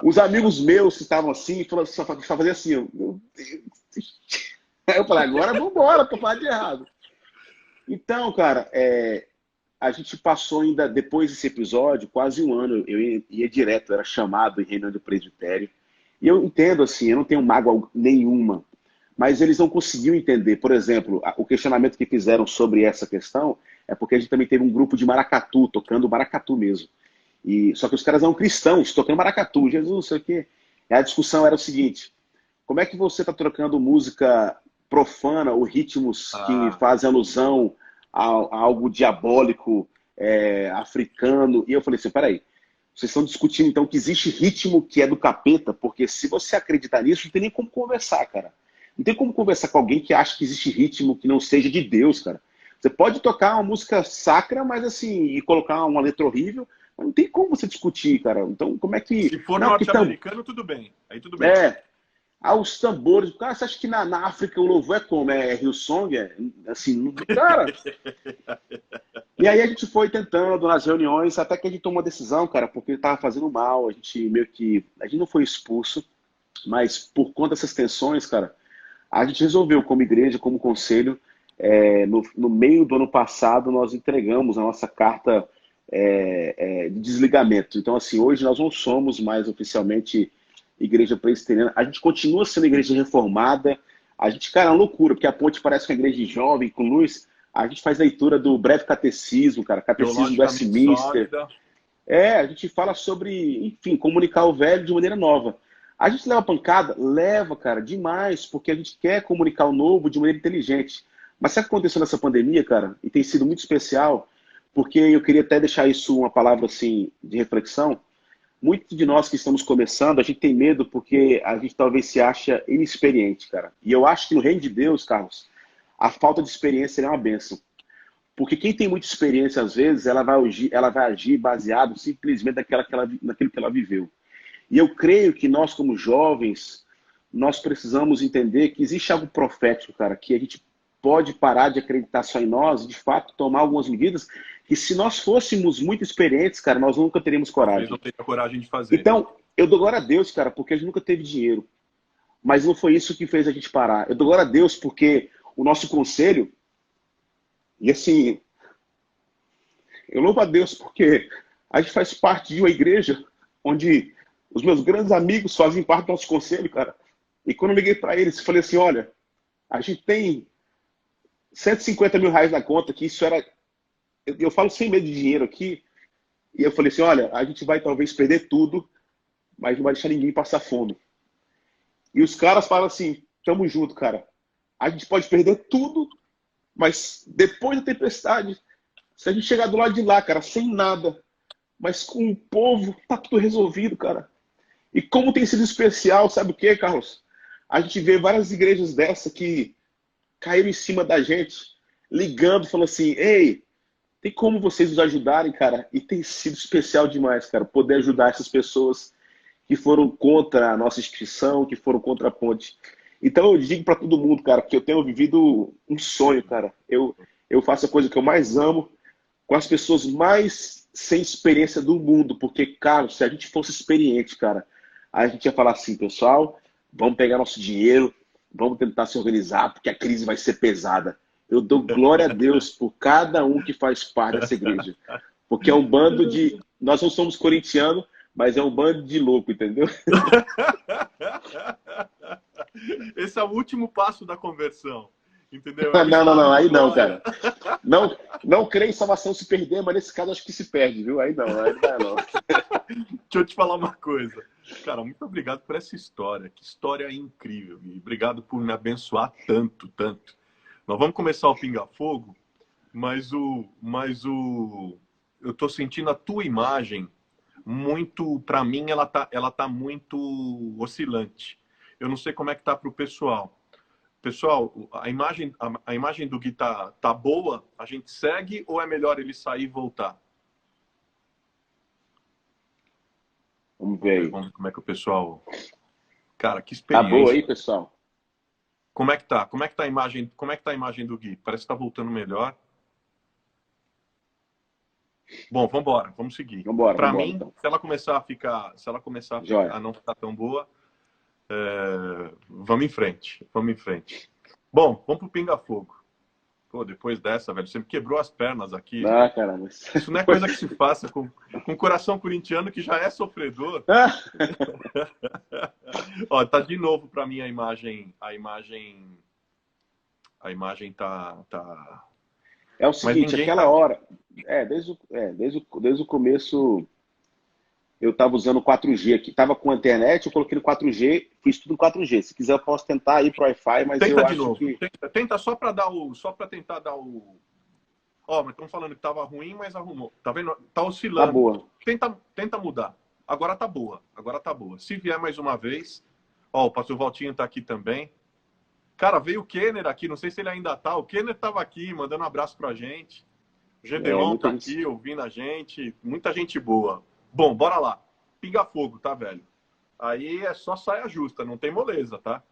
Os amigos meus que estavam assim, só faziam assim, meu Deus. Aí eu falei, agora vamos embora, tô falando de errado. Então, cara, a gente passou ainda, depois desse episódio, quase um ano, eu ia direto, era chamado em reunião do presbitério. E eu entendo assim, eu não tenho mágoa nenhuma, mas eles não conseguiam entender. Por exemplo, o questionamento que fizeram sobre essa questão é porque a gente também teve um grupo de maracatu, tocando maracatu mesmo. Só que os caras eram cristãos, tocando maracatu, Jesus, não sei o quê. E a discussão era o seguinte, como é que você está trocando música profana ou ritmos que fazem alusão a algo diabólico, africano? E eu falei assim, peraí, vocês estão discutindo então que existe ritmo que é do capeta, porque se você acreditar nisso, não tem nem como conversar, cara. Não tem como conversar com alguém que acha que existe ritmo que não seja de Deus, cara. Você pode tocar uma música sacra, mas assim, e colocar uma letra horrível, mas não tem como você discutir, cara. Então, como é que... Se for norte-americano, tudo bem. Aí tudo bem. Os tambores. Cara, você acha que na África o louvor é como? É Hillsong? Assim, cara... E aí a gente foi tentando nas reuniões, até que a gente tomou uma decisão, cara, porque ele tava fazendo mal, a gente não foi expulso, Mas por conta dessas tensões, cara, a gente resolveu, como igreja, como conselho, no meio do ano passado, nós entregamos a nossa carta de desligamento. Então, assim, hoje nós não somos mais oficialmente igreja presbiteriana. A gente continua sendo igreja reformada. A gente, cara, é uma loucura, porque a Ponte parece uma igreja jovem, com luz. A gente faz leitura do breve catecismo, cara, catecismo do Teologicamente Westminster. sólida. A gente fala sobre, enfim, comunicar o velho de maneira nova. A gente leva pancada? Leva, cara, demais, porque a gente quer comunicar o novo de maneira inteligente. Mas sabe o que aconteceu nessa pandemia, cara? E tem sido muito especial, porque eu queria até deixar isso uma palavra, assim, de reflexão. Muitos de nós que estamos começando, a gente tem medo porque a gente talvez se acha inexperiente, cara. E eu acho que no reino de Deus, Carlos, a falta de experiência é uma bênção. Porque quem tem muita experiência, às vezes, ela vai agir baseado simplesmente naquilo que ela viveu. E eu creio que nós, como jovens, nós precisamos entender que existe algo profético, cara, que a gente pode parar de acreditar só em nós e, de fato, tomar algumas medidas que, se nós fôssemos muito experientes, cara, nós nunca teríamos Talvez coragem. não tenha coragem de fazer. Então, eu dou glória a Deus, cara, porque a gente nunca teve dinheiro. Mas não foi isso que fez a gente parar. Eu dou glória a Deus porque o nosso conselho, e assim, eu louvo a Deus porque a gente faz parte de uma igreja onde os meus grandes amigos fazem parte do nosso conselho, cara. E quando eu liguei para eles, falei assim, olha, a gente tem 150 mil reais na conta, que isso era... Eu falo sem medo de dinheiro aqui. E eu falei assim, olha, a gente vai talvez perder tudo, mas não vai deixar ninguém passar fome. E os caras falam assim, tamo junto, cara. A gente pode perder tudo, mas depois da tempestade, se a gente chegar do lado de lá, cara, sem nada, mas com o povo, tá tudo resolvido, cara. E como tem sido especial, sabe o que, Carlos? A gente vê várias igrejas dessa que caíram em cima da gente, ligando, falando assim, ei, tem como vocês nos ajudarem, cara? E tem sido especial demais, cara, poder ajudar essas pessoas que foram contra a nossa instituição, que foram contra a ponte. Então eu digo para todo mundo, cara, que eu tenho vivido um sonho, cara. Eu faço a coisa que eu mais amo com as pessoas mais sem experiência do mundo, porque, cara, se a gente fosse experiente, cara, a gente ia falar assim, pessoal, vamos pegar nosso dinheiro, vamos tentar se organizar, porque a crise vai ser pesada. Eu dou glória a Deus por cada um que faz parte dessa igreja, porque é um bando de... Nós não somos corintianos, mas é um bando de louco, entendeu? Esse é o último passo da conversão. Entendeu? Não, aí não, cara. Não creio em salvação se perder, mas nesse caso acho que se perde, viu? Aí não dá não. Deixa eu te falar uma coisa. Cara, muito obrigado por essa história. Que história incrível. E obrigado por me abençoar tanto, tanto. Nós vamos começar o Pinga Fogo, mas eu tô sentindo a tua imagem muito, para mim, ela tá muito oscilante. Eu não sei como é que tá para o pessoal. Pessoal, a imagem do Gui tá boa? A gente segue ou é melhor ele sair e voltar? Vamos ver aí. Vamos ver como é que o pessoal... Cara, que Tá boa experiência. aí, pessoal? Como é que tá? Como é que tá a imagem? Como é que tá a imagem do Gui? Parece que tá voltando melhor. Bom, vamos embora, vamos seguir. Para mim, então. se ela começar Joia. a não ficar tão boa, vamos em frente, vamos em frente. Bom, vamos pro Pinga Fogo. Pô, depois dessa, velho, você me quebrou as pernas aqui. Ah, caramba. Isso não é coisa que se faça com coração corintiano que já é sofredor. Ó, tá de novo para mim a imagem tá... É o seguinte, aquela hora, desde o começo eu estava usando 4G aqui, estava com a internet, eu coloquei no 4G, fiz tudo no 4G. Se quiser eu posso tentar ir pro Wi-Fi, mas tenta eu de acho novo. que... Tenta só para tentar dar o... Ó, mas estão falando que tava ruim, mas arrumou. Tá vendo? Tá oscilando. Tá boa. Tenta mudar. Agora tá boa. Se vier mais uma vez... Ó, o pastor Valtinho tá aqui também. Cara, veio o Kenner aqui, não sei se ele ainda tá. O Kenner tava aqui, mandando um abraço pra gente. O Gedeon tá aqui, ouvindo a gente. Muita gente boa. Bom, bora lá. Pinga fogo, tá, velho? Aí é só saia justa, não tem moleza, tá?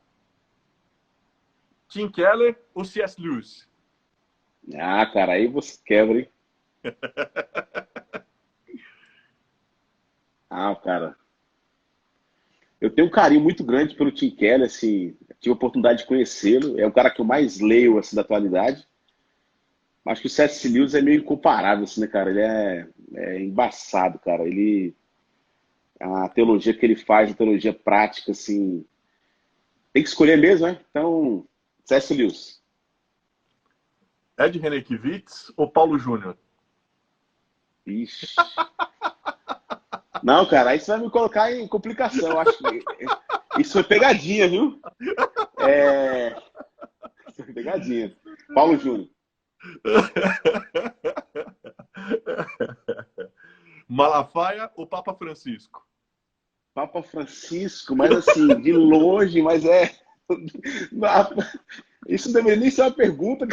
Tim Keller ou C.S. Lewis? Ah, cara, aí você quebra, hein? Ah, cara. Eu tenho um carinho muito grande pelo Tim Keller, assim, tive a oportunidade de conhecê-lo. É o cara que eu mais leio assim, da atualidade. Acho que o C.S. Lewis é meio incomparável, assim, né, cara? Ele é embaçado, cara. A teologia que ele faz, a teologia prática, assim, tem que escolher mesmo, né? Então, C.S. Lewis. Ed Renekiewicz ou Paulo Júnior? Ixi. Não, cara, aí você vai me colocar em complicação. Acho que isso foi pegadinha, viu? Isso foi pegadinha. Paulo Júnior. Malafaia ou Papa Francisco? Papa Francisco, mas assim, de longe, mas é. Isso não deveria nem ser uma pergunta.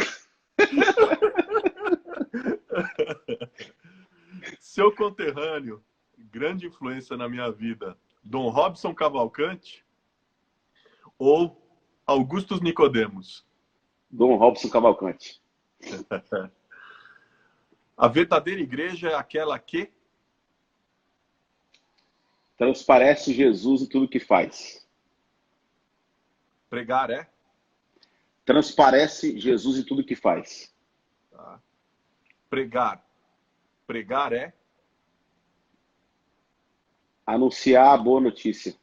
Seu conterrâneo, grande influência na minha vida, Dom Robson Cavalcante ou Augustus Nicodemos? Dom Robson Cavalcante. A verdadeira igreja é aquela que Transparece Jesus em tudo que faz. pregar é? Transparece Jesus em tudo que faz. Tá. Pregar. Pregar é? Anunciar a boa notícia.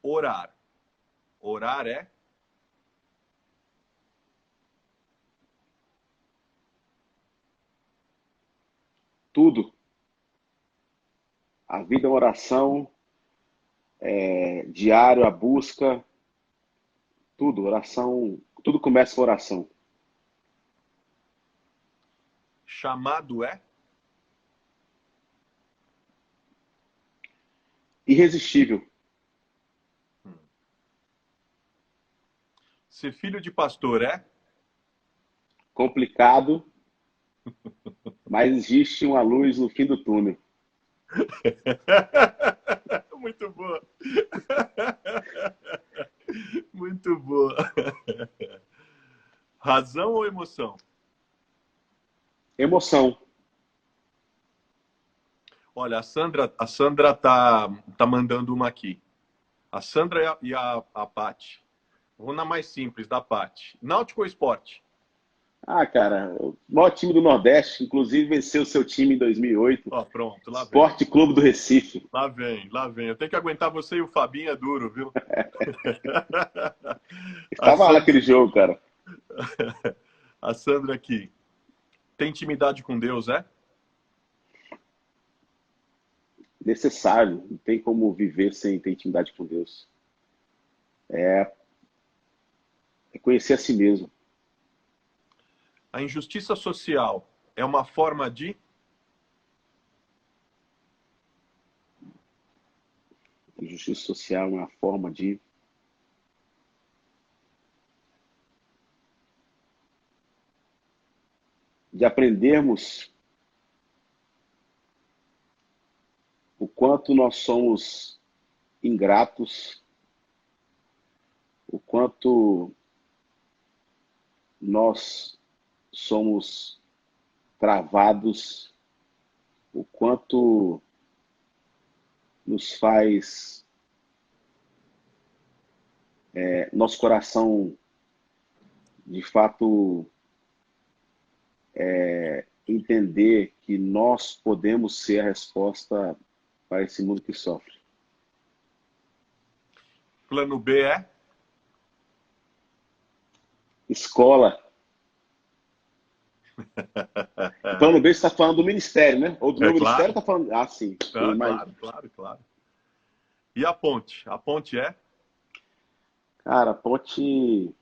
Orar. Orar é? Tudo. A vida é uma oração, diário, a busca, tudo. Oração, tudo começa com oração. Chamado é? Irresistível. Ser filho de pastor é? Complicado, mas existe uma luz no fim do túnel. Muito boa. Muito boa. Razão ou emoção? Emoção. Olha, a Sandra tá mandando uma aqui. A Sandra e a Paty. Vou na mais simples, da Paty. Náutico ou Esporte? Ah, cara, o maior time do Nordeste, inclusive venceu o seu time em 2008. Ó, pronto, lá vem. Esporte Clube do Recife. Lá vem, lá vem. Eu tenho que aguentar você e o Fabinho é duro, viu? A Estava lá Sandra, naquele jogo, cara. a Sandra aqui. Tem intimidade com Deus, é? Necessário. Não tem como viver sem ter intimidade com Deus. É conhecer a si mesmo. A injustiça social é uma forma Justiça social é uma forma de aprendermos o quanto nós somos ingratos, o quanto nós somos travados, o quanto nos faz nosso coração de fato entender que nós podemos ser a resposta para esse mundo que sofre. plano B é? Escola. Plano B, você está falando do ministério, né? Ou do É meu ministério claro. está falando. Ah, sim. Ah, claro, claro, claro. E a ponte? A ponte é? Cara, a ponte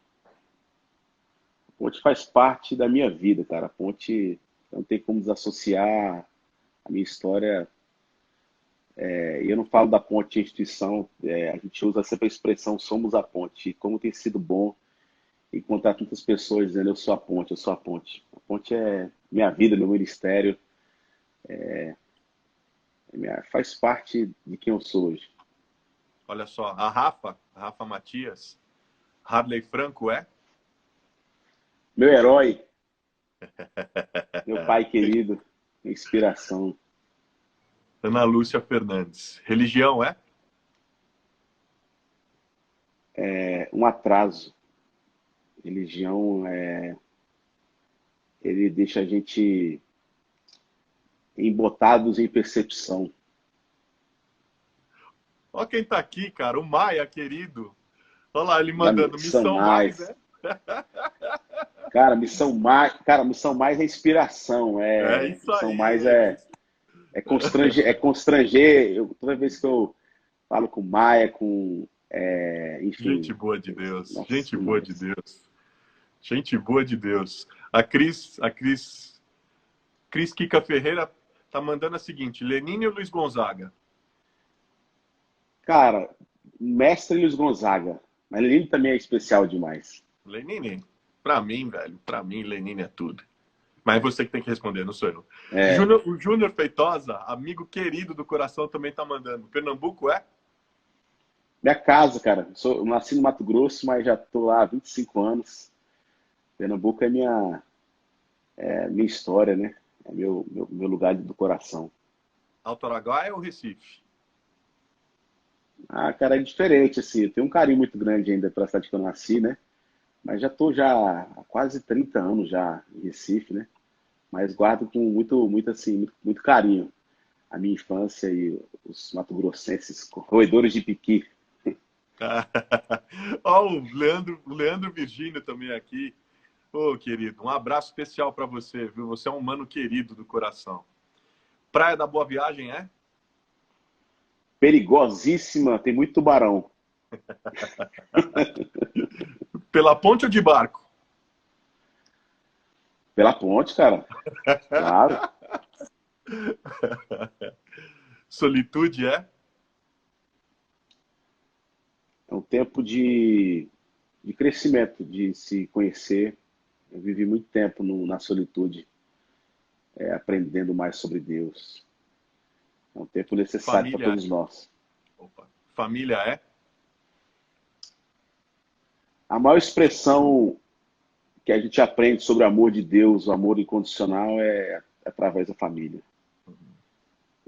faz parte da minha vida, cara. A ponte não tem como desassociar a minha história. E eu não falo da ponte instituição, a gente usa sempre a expressão somos a ponte. E como tem sido bom encontrar tantas pessoas dizendo eu sou a ponte, eu sou a ponte. A ponte é minha vida, meu ministério, faz parte de quem eu sou hoje. Olha só, a Rafa Matias, Harley Franco é? Meu herói, meu pai querido, minha inspiração. Ana Lúcia Fernandes. Religião é? É um atraso. Religião ele deixa a gente embotados em percepção. Ó quem tá aqui, cara. O Maia, querido. Olha lá, ele Da mandando Missão missão mais, Mais. é? Missão Mais é inspiração. É isso Missão Mais aí. é constranger. Toda vez que eu falo com Maia, Gente enfim, boa de Deus. nossa, Gente boa de demais. Deus. Gente boa de Deus. Cris Kika Ferreira tá mandando a seguinte: Lenine ou Luiz Gonzaga? Cara, mestre Luiz Gonzaga. Mas ele também é especial demais. Lenine. Pra mim, velho. Pra mim, Lenine é tudo. Mas é você que tem que responder, não sou eu. É, O Júnior Feitosa, amigo querido do coração, também tá mandando. Pernambuco é? minha casa, cara. Eu nasci no Mato Grosso, mas já tô lá há 25 anos. Pernambuco é minha história, né? É meu lugar do coração. Alto Araguaia ou Recife? Ah, cara, é diferente, assim. Eu tenho um carinho muito grande ainda pela cidade que eu nasci, né? Mas já tô há quase 30 anos já em Recife, né? Mas guardo com muito, assim, muito carinho a minha infância e os mato-grossenses roedores de piqui. Ó, o Leandro Virgínio também aqui. Ô, querido, um abraço especial para você, viu? Você é um mano querido do coração. Praia da Boa Viagem é? Perigosíssima, tem muito tubarão. Pela ponte ou de barco? Pela ponte, cara. Claro. Solitude é? É um tempo de crescimento, de se conhecer. Eu vivi muito tempo na solitude, aprendendo mais sobre Deus. É um tempo necessário para Família todos é? nós. Opa. Família é? A maior expressão que a gente aprende sobre o amor de Deus, o amor incondicional, é através da família.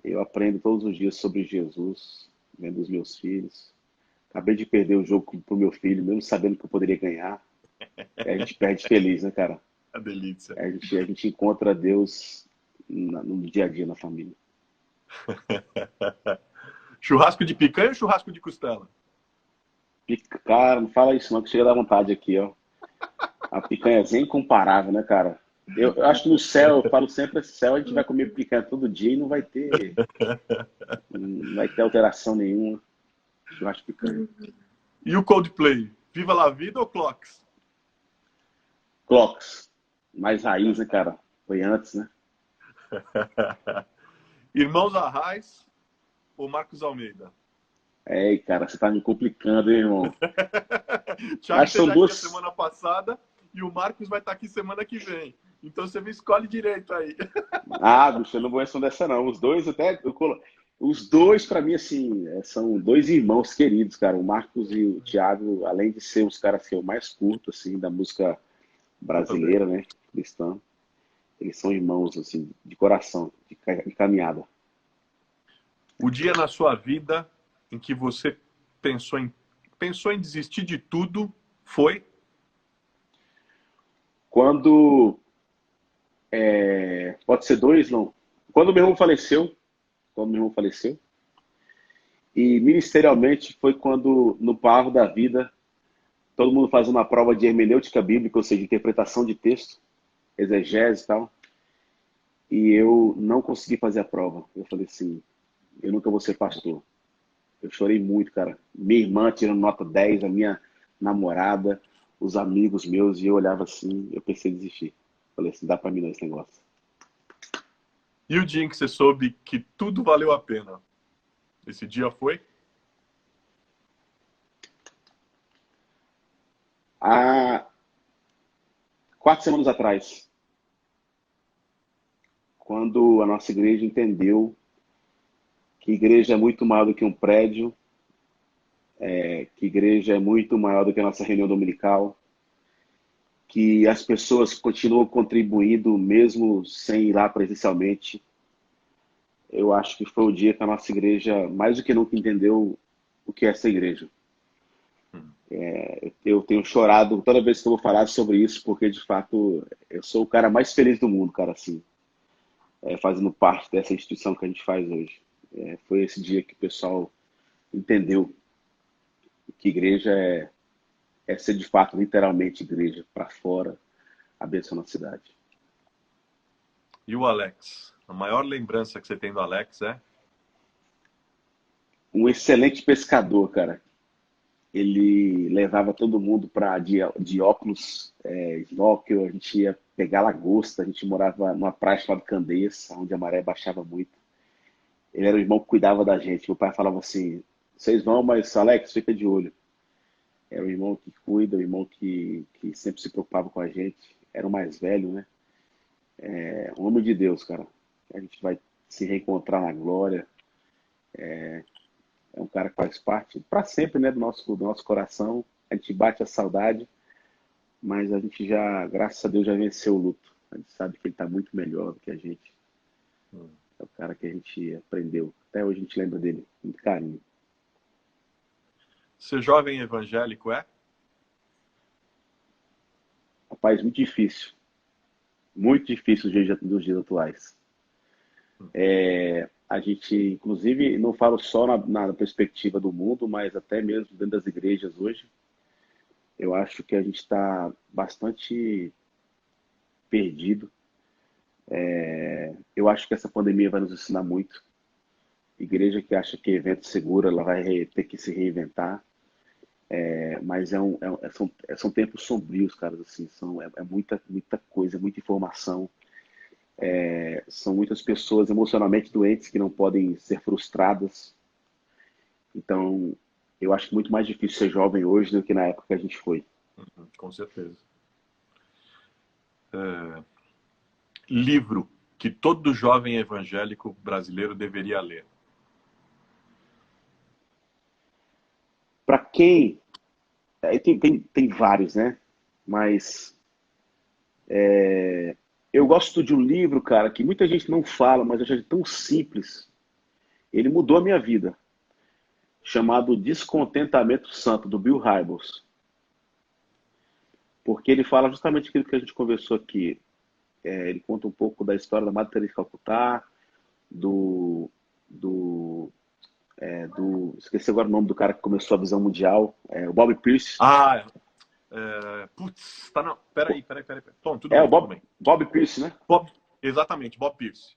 Eu aprendo todos os dias sobre Jesus, vendo os meus filhos. Acabei de perder o jogo pro meu filho, mesmo sabendo que eu poderia ganhar. E a gente perde feliz, né, cara? A delícia. A gente encontra Deus no dia a dia, na família. Churrasco de picanha ou churrasco de costela? Cara, não fala isso não, que chega da vontade aqui, ó. A picanhazinha é incomparável, né, cara? Eu acho que no céu, eu falo sempre, no céu a gente vai comer picanha todo dia e não vai ter alteração nenhuma. Churrasco de picanha. E o Coldplay? Viva la vida ou Clocks? Clocks. Mais raiz, né, cara? Foi antes, né? Irmãos Arraes ou Marcos Almeida? É, cara, você tá me complicando, hein, irmão? Thiago Acho que são esteve aqui a duas. semana passada e o Marcos vai estar aqui semana que vem. Então você me escolhe direito aí. Ah, bicho, eu não vou responder essa, não. Os dois até. Os dois, pra mim, assim, são dois irmãos queridos, cara. O Marcos e o Thiago, além de ser os caras que eu mais curto, assim, da música Eu também. brasileira, né? Cristã. Eles são irmãos, assim, de coração, de caminhada. O dia na sua vida em que você pensou em desistir de tudo foi? Quando. Pode ser dois, não? Quando meu irmão faleceu. Quando meu irmão faleceu. E ministerialmente foi quando, no Parro da Vida, todo mundo faz uma prova de hermenêutica bíblica, ou seja, interpretação de texto, exegese e tal. E eu não consegui fazer a prova. Eu falei assim, eu nunca vou ser pastor. Eu chorei muito, cara. Minha irmã tirando nota 10, a minha namorada, os amigos meus, e eu olhava assim, eu pensei em desistir. Falei assim, dá pra mim não esse negócio. E o dia em que você soube que tudo valeu a pena? Esse dia foi? Há 4 semanas atrás, quando a nossa igreja entendeu que igreja é muito maior do que um prédio, que igreja é muito maior do que a nossa reunião dominical, que as pessoas continuam contribuindo mesmo sem ir lá presencialmente. eu acho que foi o dia que a nossa igreja, mais do que nunca, entendeu o que é essa igreja. Hum. Eu tenho chorado toda vez que eu vou falar sobre isso, porque de fato eu sou o cara mais feliz do mundo, cara, assim, fazendo parte dessa instituição que a gente faz hoje. Foi esse dia que o pessoal entendeu que igreja é ser de fato, literalmente, igreja para fora, abençoando a cidade. E o Alex? A maior lembrança que você tem do Alex é? Um excelente pescador, cara. Ele levava todo mundo para de óculos, snorkel, a gente ia pegar lagosta, a gente morava numa praia chamada Candeias, onde a maré baixava muito. Ele era o irmão que cuidava da gente. Meu pai falava assim, vocês vão, mas Alex, fica de olho. Era o irmão que cuida, o irmão que sempre se preocupava com a gente. Era o mais velho, né? Um homem de Deus, cara. A gente vai se reencontrar na glória. É um cara que faz parte para sempre, né, do nosso coração. A gente bate a saudade, mas a gente já, graças a Deus, já venceu o luto. A gente sabe que ele está muito melhor do que a gente. É o cara que a gente aprendeu. Até hoje a gente lembra dele, com muito carinho. Ser jovem evangélico é? Rapaz, muito difícil. Muito difícil nos dias atuais. A gente, inclusive, não falo só na perspectiva do mundo, mas até mesmo dentro das igrejas hoje. Eu acho que a gente está bastante perdido. Eu acho que essa pandemia vai nos ensinar muito. Igreja que acha que é evento seguro, ela vai ter que se reinventar. Mas são tempos sombrios, cara. Assim, muita, muita coisa, muita informação. São muitas pessoas emocionalmente doentes que não podem ser frustradas. Então, eu acho muito mais difícil ser jovem hoje do que na época que a gente foi. Com certeza. Livro que todo jovem evangélico brasileiro deveria ler. Para quem. Tem vários, né? Mas eu gosto de um livro, cara, que muita gente não fala, mas eu achei tão simples. Ele mudou a minha vida. Chamado Descontentamento Santo, do Bill Hybels. Porque ele fala justamente aquilo que a gente conversou aqui. Ele conta um pouco da história da Madre Teresa de Calcutá, do, do, esqueci agora o nome do cara que começou a visão mundial, o Bob Pierce. Putz, tá não. Peraí. Tom, tudo É bem, o tudo bem. Bob Pierce, né? Exatamente, Bob Pierce.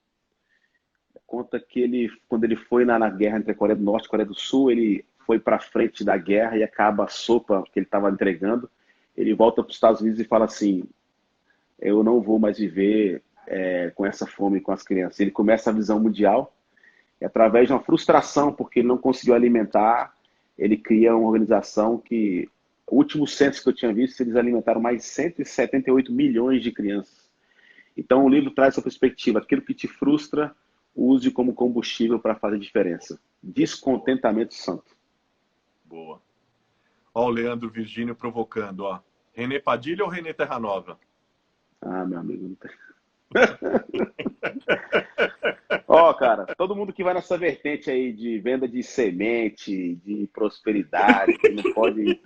Conta que quando ele foi na guerra entre a Coreia do Norte e a Coreia do Sul, ele foi para frente da guerra e acaba a sopa que ele estava entregando. Ele volta para os Estados Unidos e fala assim: eu não vou mais viver com essa fome com as crianças. Ele começa a visão mundial e, através de uma frustração, porque ele não conseguiu alimentar, ele cria uma organização que, o último censo que eu tinha visto, eles alimentaram mais de 178 milhões de crianças. Então, o livro traz essa perspectiva: aquilo que te frustra, use como combustível para fazer diferença. Descontentamento Santo. Boa. Ó, o Leandro Virgínio provocando, ó. René Padilha ou René Terranova? Ah, meu amigo, não tem. Ó, cara, todo mundo que vai nessa vertente aí de venda de semente, de prosperidade, que não pode.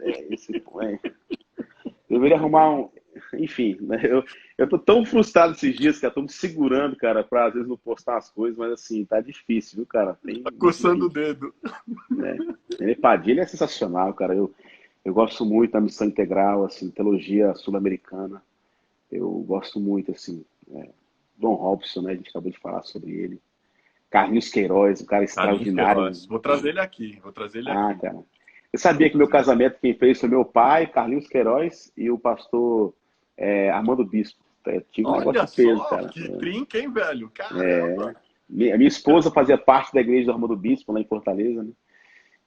Deveria arrumar um. Enfim, né, eu tô tão frustrado esses dias, cara, tô me segurando, cara, pra às vezes não postar as coisas, mas assim, tá difícil, viu, cara? Tá Mas coçando o enfim, dedo. né? René Padilha é sensacional, cara. Eu gosto muito da missão integral, assim, teologia sul-americana. Eu gosto muito, assim. Dom Robson, né? A gente acabou de falar sobre ele. Carlinhos Queiroz, um cara Carlinhos extraordinário. Queiroz. Vou trazer ele aqui, vou trazer ele Ah, aqui. cara. Eu sabia que meu casamento quem fez foi meu pai, Carlinhos Queiroz, e o pastor Armando Bispo. Tive um negócio Olha de peso, só, cara. que trinca, hein, velho? Caramba! Minha esposa fazia parte da igreja do Armando Bispo, lá em Fortaleza, né?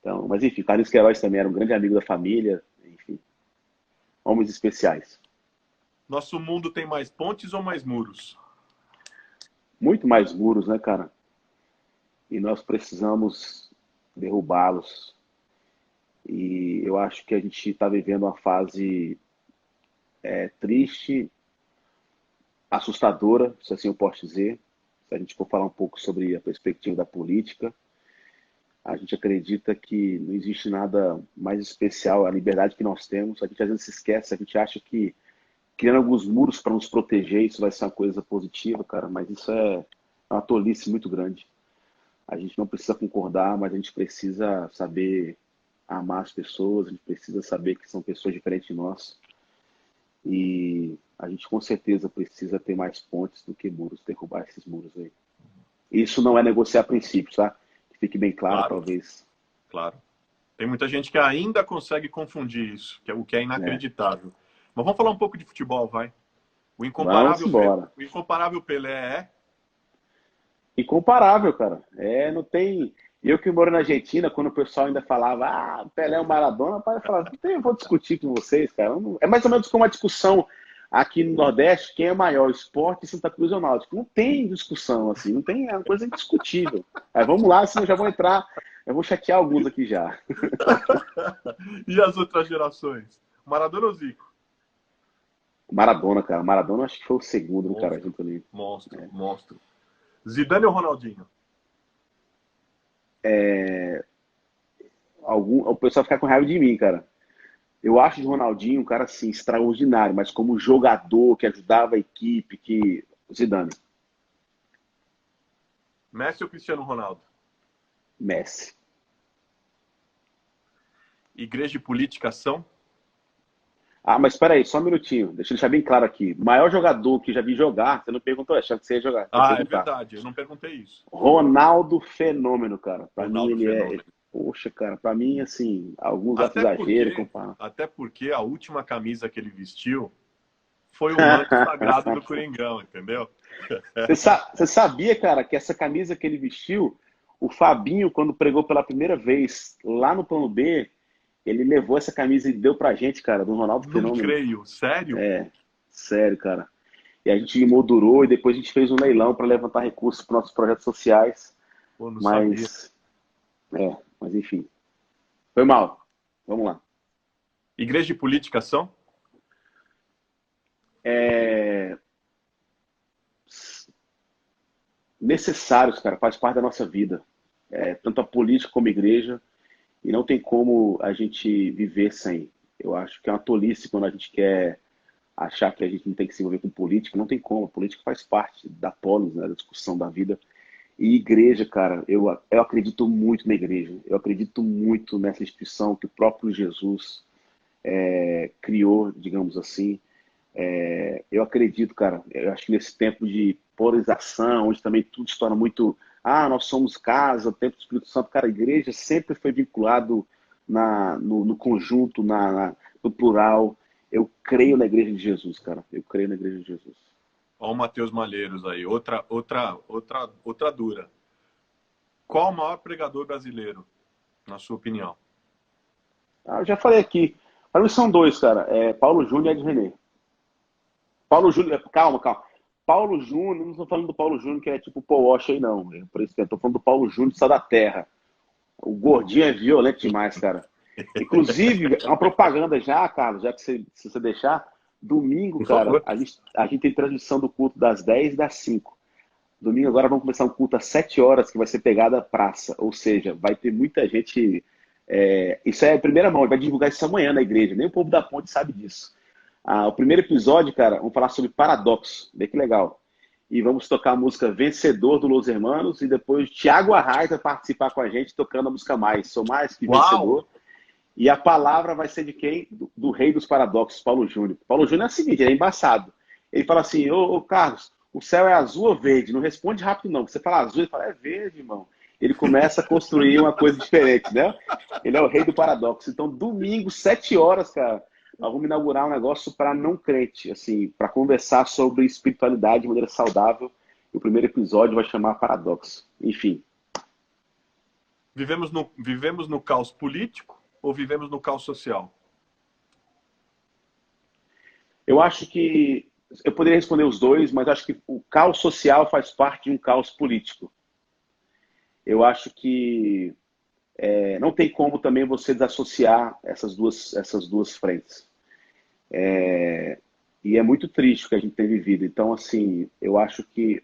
Então, mas enfim, Carlinhos Queiroz também era um grande amigo da família. Enfim, homens especiais. Nosso mundo tem mais pontes ou mais muros? Muito mais muros, né, cara? E nós precisamos derrubá-los. E eu acho que a gente está vivendo uma fase triste, assustadora, se assim eu posso dizer. Se a gente for falar um pouco sobre a perspectiva da política, a gente acredita que não existe nada mais especial, a liberdade que nós temos. A gente às vezes se esquece, a gente acha que criando alguns muros para nos proteger, isso vai ser uma coisa positiva, cara, mas isso é uma tolice muito grande. A gente não precisa concordar, mas a gente precisa saber amar as pessoas, a gente precisa saber que são pessoas diferentes de nós. E a gente com certeza precisa ter mais pontes do que muros, derrubar esses muros aí. Isso não é negociar princípios, tá? Que fique bem claro, Claro, talvez. claro. Tem muita gente que ainda consegue confundir isso, que é o que é É. inacreditável. Mas vamos falar um pouco de futebol, vai. Vamos embora. O incomparável Pelé é. Incomparável, cara. É, não tem. Eu que moro na Argentina, quando o pessoal ainda falava, ah, Pelé é um Maradona, eu falava, não tem, eu vou discutir com vocês, cara. É mais ou menos como uma discussão aqui no Nordeste, quem é maior, Sport, Santa Cruz ou Náutico. Não tem discussão, assim, não tem, é uma coisa indiscutível. Aí vamos lá, senão eu já vou entrar, eu vou chatear alguns aqui já. E as outras gerações? Maradona ou Zico? Maradona, cara. Maradona acho que foi o segundo, cara, Monstro, junto ali. monstro, monstro. Zidane ou Ronaldinho? O pessoal fica com raiva de mim, cara. Eu acho o Ronaldinho um cara assim, extraordinário, mas como jogador que ajudava a equipe, que. Zidane, Messi ou Cristiano Ronaldo? Messi. Igreja e política são? Ah, mas espera aí, só um minutinho. Deixa eu deixar bem claro aqui. O maior jogador que já vi jogar, você não perguntou, achava que você ia jogar. Ia Ah, é perguntar. verdade, eu não perguntei isso. Ronaldo Fenômeno, cara. Pra mim Ronaldo ele é. Fenômeno. Poxa, cara, pra mim, assim, alguns atos Até exagero, porque, comparar. até porque a última camisa que ele vestiu foi o manto sagrado do Coringão, entendeu? Você sabia, cara, que essa camisa que ele vestiu, o Fabinho, quando pregou pela primeira vez lá no Plano B, ele levou essa camisa e deu pra gente, cara, do Ronaldo Não Fenômeno. creio, sério? É, sério, cara. E a gente emoldurou e depois a gente fez um leilão para levantar recursos para nossos projetos sociais. Pô, não sabia. Mas, mas enfim. Foi mal. Vamos lá. Igreja e política são? É, necessários, cara, faz parte da nossa vida. Tanto a política como a igreja. E não tem como a gente viver sem. Eu acho que é uma tolice quando a gente quer achar que a gente não tem que se envolver com política. Não tem como. A política faz parte da polis, né, da discussão da vida. E igreja, cara, eu acredito muito na igreja. Eu acredito muito nessa instituição que o próprio Jesus criou, digamos assim. Eu acredito, cara, eu acho que nesse tempo de polarização, onde também tudo se torna muito. Ah, nós somos casa, o tempo do Espírito Santo, cara, a igreja sempre foi vinculado no conjunto, no plural. Eu creio na igreja de Jesus, cara. Eu creio na igreja de Jesus. Ó, o Matheus Malheiros aí, outra dura. Qual o maior pregador brasileiro, na sua opinião? Ah, eu já falei aqui. Para mim são dois, cara. Paulo Júnior e Ed René. Paulo Júnior, calma, calma. Paulo Júnior, não estou falando do Paulo Júnior que é tipo o Paul Walsh aí, não. Por isso que eu estou falando do Paulo Júnior que sai da terra. O gordinho é violento demais, cara. Inclusive, uma propaganda já, Carlos, já que se você deixar, domingo, Por cara, favor. a gente tem transmissão do culto das 10 e das 5. Domingo agora vamos começar um culto às 7 horas, que vai ser pegada à praça. Ou seja, vai ter muita gente. Isso é a primeira mão, ele vai divulgar isso amanhã na igreja. Nem o povo da ponte sabe disso. O primeiro episódio, cara, vamos falar sobre paradoxo. Vê que legal. E vamos tocar a música Vencedor do Los Hermanos. E depois o Thiago Arraes vai participar com a gente tocando a música Mais. Sou mais que Uau! vencedor. E a palavra vai ser de quem? Do rei dos paradoxos, Paulo Júnior. Paulo Júnior é o seguinte, ele é embaçado. Ele fala assim, ô Carlos, o céu é azul ou verde? Não responde rápido não. Você fala azul, ele fala, é verde, irmão. Ele começa a construir uma coisa diferente, né? Ele é o rei do paradoxo. Então, domingo, 7 horas, cara, nós vamos inaugurar um negócio para não crente, assim, para conversar sobre espiritualidade de maneira saudável. E o primeiro episódio vai chamar Paradoxo. Enfim. Vivemos no caos político ou vivemos no caos social? Eu acho que eu poderia responder os dois, mas acho que o caos social faz parte de um caos político. Eu acho que não tem como também você desassociar essas duas frentes. E é muito triste o que a gente tem vivido. Então, assim, eu acho que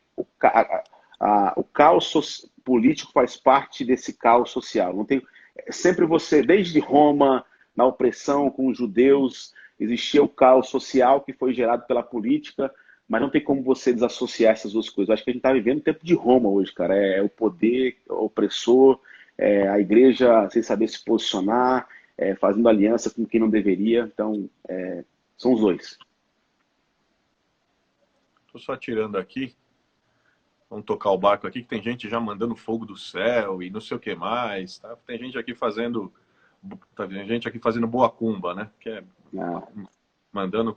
O caos político faz parte desse caos social. Não tem, sempre você, desde Roma, na opressão com os judeus, existia o caos social que foi gerado pela política, mas não tem como você desassociar essas duas coisas. Eu acho que a gente está vivendo o tempo de Roma hoje, cara. É o poder opressor, a igreja sem saber se posicionar, fazendo aliança com quem não deveria. Então, são os dois. Estou só tirando aqui. Vamos tocar o barco aqui, que tem gente já mandando fogo do céu e não sei o que mais. Tá? Tem gente aqui fazendo boa cumba, né? Que é mandando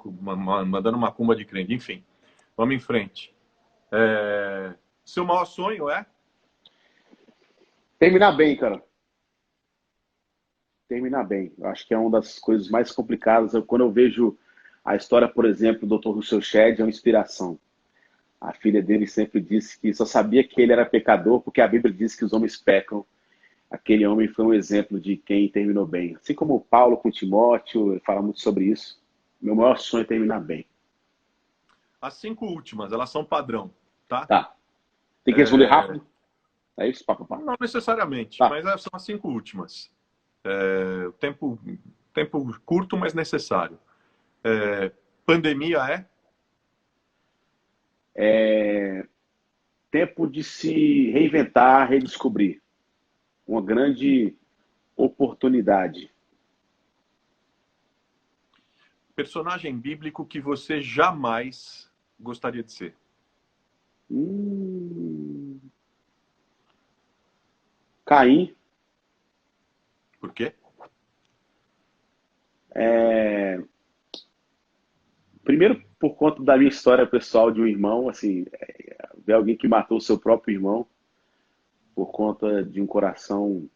uma cumba de crente. Enfim, vamos em frente. Seu maior sonho é? Terminar bem, cara. Terminar bem. Eu acho que é uma das coisas mais complicadas. Quando eu vejo a história, por exemplo, do Dr. Russell Shedd, é uma inspiração. A filha dele sempre disse que só sabia que ele era pecador porque a Bíblia diz que os homens pecam. Aquele homem foi um exemplo de quem terminou bem. Assim como Paulo com Timóteo, ele fala muito sobre isso. Meu maior sonho é terminar bem. As 5 últimas, elas são padrão, tá? Tá. Tem que responder rápido? É isso, papo. Não necessariamente, tá. Mas são as 5 últimas. Tempo curto, mas necessário. Pandemia tempo de se reinventar, redescobrir. Uma grande oportunidade. Personagem bíblico que você jamais gostaria de ser? Caim. Por quê? Primeiro, por conta da minha história pessoal de um irmão, assim, ver alguém que matou o seu próprio irmão por conta de um coração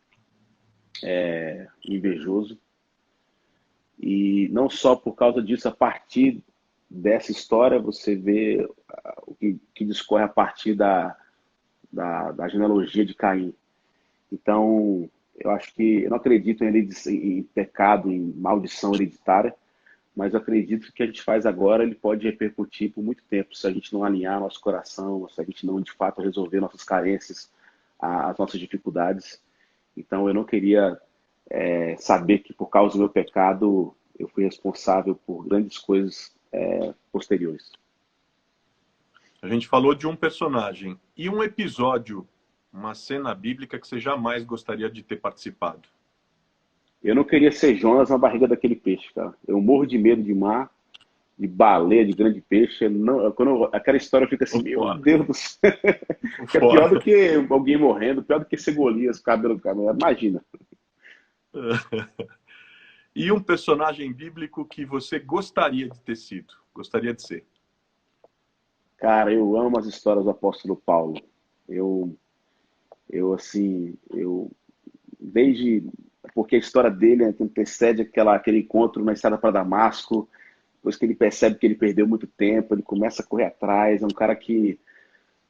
invejoso. E não só por causa disso, a partir dessa história, você vê o que discorre a partir da genealogia de Caim. Então, eu acho que eu não acredito em pecado, em maldição hereditária, mas eu acredito que o que a gente faz agora ele pode repercutir por muito tempo se a gente não alinhar nosso coração, se a gente não de fato resolver nossas carências, as nossas dificuldades. Então, eu não queria saber que por causa do meu pecado eu fui responsável por grandes coisas posteriores. A gente falou de um personagem e um episódio, uma cena bíblica que você jamais gostaria de ter participado. Eu não queria ser Jonas na barriga daquele peixe, cara. Eu morro de medo de mar, de baleia, de grande peixe. Aquela história fica assim, meu Deus do céu. É pior do que alguém morrendo, pior do que ser Golias, cabelo do cabelo. Imagina. E um personagem bíblico que você gostaria de ter sido? Gostaria de ser? Cara, eu amo as histórias do apóstolo Paulo. Porque a história dele antecede aquele encontro na estrada para Damasco, depois que ele percebe que ele perdeu muito tempo, ele começa a correr atrás, é um cara que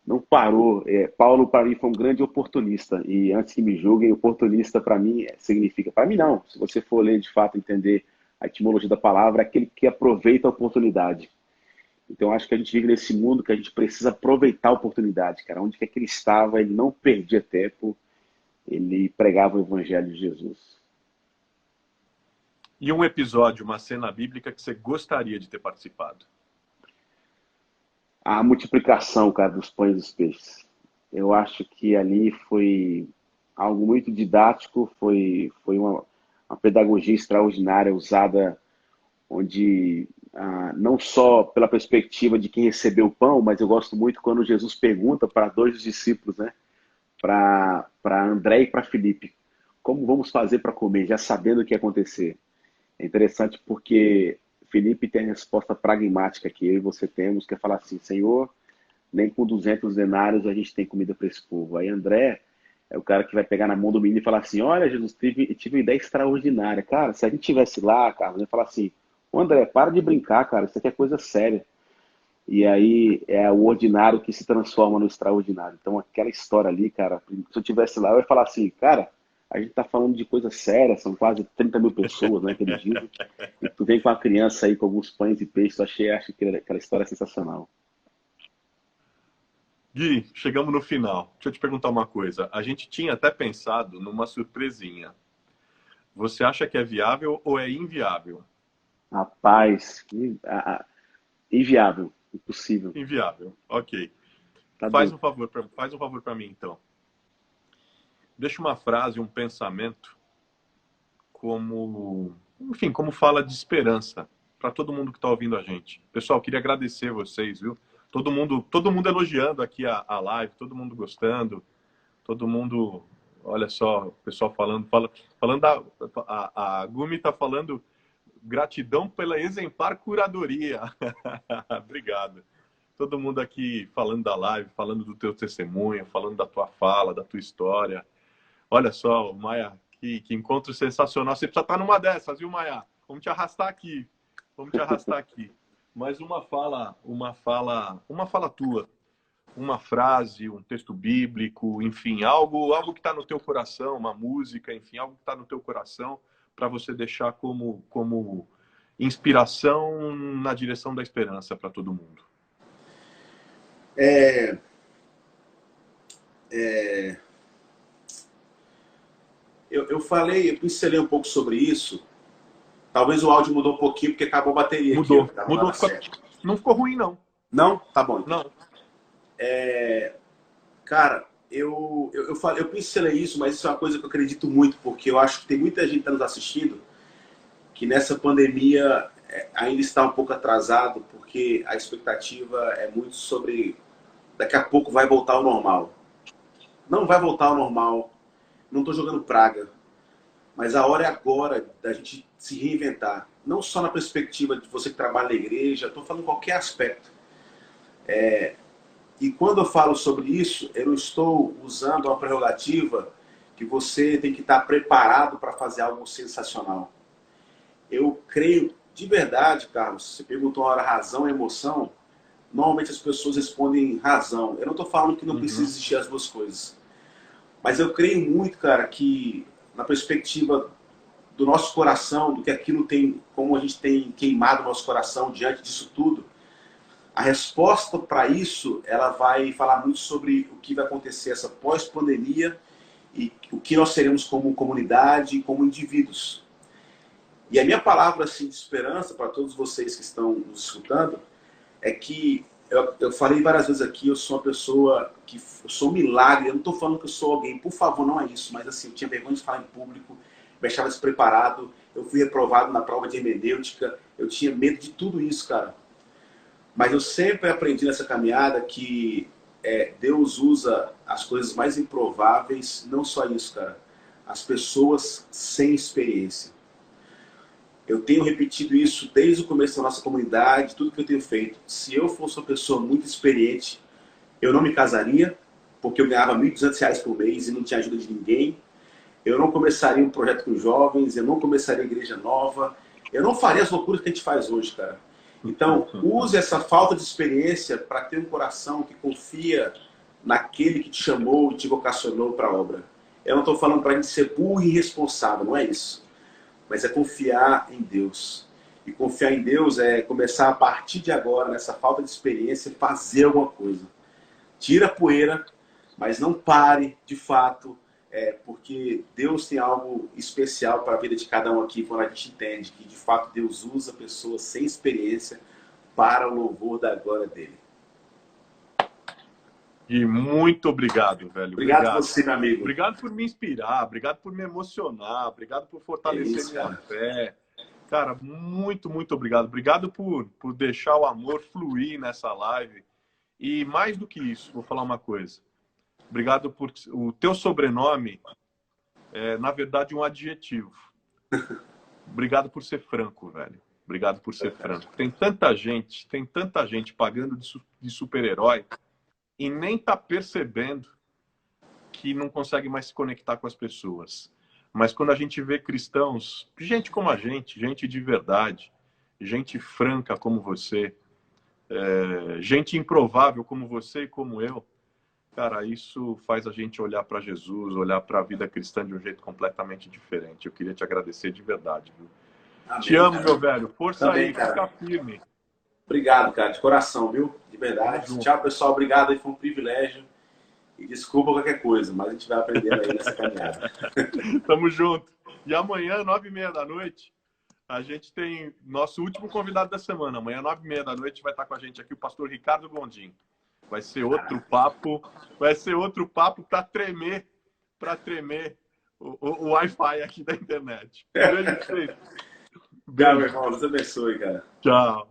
não parou. Paulo, para mim, foi um grande oportunista, e antes que me julguem, oportunista, para mim, significa... Para mim, não. Se você for ler, de fato, entender a etimologia da palavra, é aquele que aproveita a oportunidade. Então, acho que a gente vive nesse mundo que a gente precisa aproveitar a oportunidade, cara. Onde quer que ele estava, ele não perdia tempo, ele pregava o evangelho de Jesus. E um episódio, uma cena bíblica que você gostaria de ter participado? A multiplicação, cara, dos pães e dos peixes. Eu acho que ali foi algo muito didático, foi uma pedagogia extraordinária usada, onde não só pela perspectiva de quem recebeu o pão, mas eu gosto muito quando Jesus pergunta para 2 dos discípulos, né? Para André e para Filipe, como vamos fazer para comer, já sabendo o que ia acontecer. É interessante porque Filipe tem a resposta pragmática que eu e você temos, que é falar assim, Senhor, nem com 200 denários a gente tem comida para esse povo. Aí André é o cara que vai pegar na mão do menino e falar assim, olha, Jesus, tive uma ideia extraordinária. Cara, se a gente estivesse lá, Carlos, eu ia falar assim, ô André, para de brincar, cara, isso aqui é coisa séria. E aí é o ordinário que se transforma no extraordinário. Então aquela história ali, cara, se eu estivesse lá, eu ia falar assim, cara, a gente tá falando de coisa séria, são quase 30 mil pessoas, né, aquele dia. E tu vem com a criança aí com alguns pães e peixes, acho que aquela história sensacional. Gui, chegamos no final. Deixa eu te perguntar uma coisa. A gente tinha até pensado numa surpresinha. Você acha que é viável ou é inviável? Rapaz, inviável, impossível. Inviável. Ok. Tá Faz doido. um favor para mim, então. Deixa uma frase, um pensamento como, enfim, como fala de esperança para todo mundo que está ouvindo a gente. Pessoal, queria agradecer vocês, viu? Todo mundo elogiando aqui a live, todo mundo gostando, todo mundo, olha só, o pessoal falando a Gumi está falando gratidão pela exemplar curadoria. Obrigado. Todo mundo aqui falando da live, falando do teu testemunho, falando da tua fala, da tua história. Olha só, Maia, que encontro sensacional. Você precisa estar numa dessas, viu, Maia? Vamos te arrastar aqui. Vamos te arrastar aqui. Mas uma fala tua, uma frase, um texto bíblico, enfim, algo que está no teu coração, uma música, enfim, algo que está no teu coração para você deixar como inspiração na direção da esperança para todo mundo. Eu falei, eu pincelei um pouco sobre isso. Talvez o áudio mudou um pouquinho, porque acabou a bateria Mudou, aqui. mudou. Não ficou ruim, não. Não? Tá bom. Então. Não. Cara, eu pincelei isso, mas isso é uma coisa que eu acredito muito, porque eu acho que tem muita gente que está nos assistindo que nessa pandemia ainda está um pouco atrasado, porque a expectativa é muito sobre daqui a pouco vai voltar ao normal. Não vai voltar ao normal. Não estou jogando praga. Mas a hora é agora da gente se reinventar. Não só na perspectiva de você que trabalha na igreja, estou falando em qualquer aspecto. E quando eu falo sobre isso, eu não estou usando uma prerrogativa que você tem que estar preparado para fazer algo sensacional. Eu creio de verdade, Carlos, você perguntou uma hora razão e emoção, normalmente as pessoas respondem razão. Eu não estou falando que não precisa existir as duas coisas. Mas eu creio muito, cara, que na perspectiva do nosso coração, do que aquilo tem, como a gente tem queimado o nosso coração diante disso tudo, a resposta para isso, ela vai falar muito sobre o que vai acontecer essa pós-pandemia e o que nós seremos como comunidade e como indivíduos. E a minha palavra assim, de esperança para todos vocês que estão nos escutando é que eu falei várias vezes aqui, eu sou uma pessoa que eu sou um milagre, eu não estou falando que eu sou alguém, por favor, não é isso, mas assim, eu tinha vergonha de falar em público, me achava despreparado, eu fui reprovado na prova de hermenêutica, eu tinha medo de tudo isso, cara. Mas eu sempre aprendi nessa caminhada que Deus usa as coisas mais improváveis, não só isso, cara, as pessoas sem experiência. Eu tenho repetido isso desde o começo da nossa comunidade, tudo que eu tenho feito. Se eu fosse uma pessoa muito experiente, eu não me casaria, porque eu ganhava R$ 1.200 por mês e não tinha ajuda de ninguém. Eu não começaria um projeto com jovens, eu não começaria igreja nova, eu não faria as loucuras que a gente faz hoje, cara. Então, use essa falta de experiência para ter um coração que confia naquele que te chamou e te vocacionou para a obra. Eu não estou falando para a gente ser burro e irresponsável, não é isso. Mas é confiar em Deus. E confiar em Deus é começar a partir de agora, nessa falta de experiência, fazer alguma coisa. Tira a poeira, mas não pare, de fato, porque Deus tem algo especial para a vida de cada um aqui, quando a gente entende que, de fato, Deus usa pessoas sem experiência para o louvor da glória dele. E muito obrigado, velho. Obrigado a você, meu amigo. Obrigado por me inspirar, obrigado por me emocionar, obrigado por fortalecer minha fé. Cara, muito, muito obrigado. Obrigado por deixar o amor fluir nessa live. E mais do que isso, vou falar uma coisa. Obrigado por... O teu sobrenome é, na verdade, um adjetivo. Obrigado por ser franco, velho. Obrigado por ser franco. Tem tanta gente pagando de super-herói e nem tá percebendo que não consegue mais se conectar com as pessoas. Mas quando a gente vê cristãos, gente como a gente de verdade, gente franca como você, gente improvável como você e como eu, cara, isso faz a gente olhar para Jesus, olhar para a vida cristã de um jeito completamente diferente. Eu queria te agradecer de verdade, viu? Amém, te amo, cara. Meu velho. Força também, aí, cara. Fica firme. Obrigado, cara, de coração, viu? De verdade. Tchau, pessoal. Obrigado aí, foi um privilégio. E desculpa qualquer coisa, mas a gente vai aprendendo aí nessa caminhada. Tamo junto. E amanhã, 9h30 da noite, a gente tem nosso último convidado da semana. Amanhã, 9h30 da noite, vai estar com a gente aqui o pastor Ricardo Gondim. Vai ser outro papo para tremer o Wi-Fi aqui da internet. Beijo pra vocês. Obrigado, meu irmão. Deus abençoe, cara. Tchau.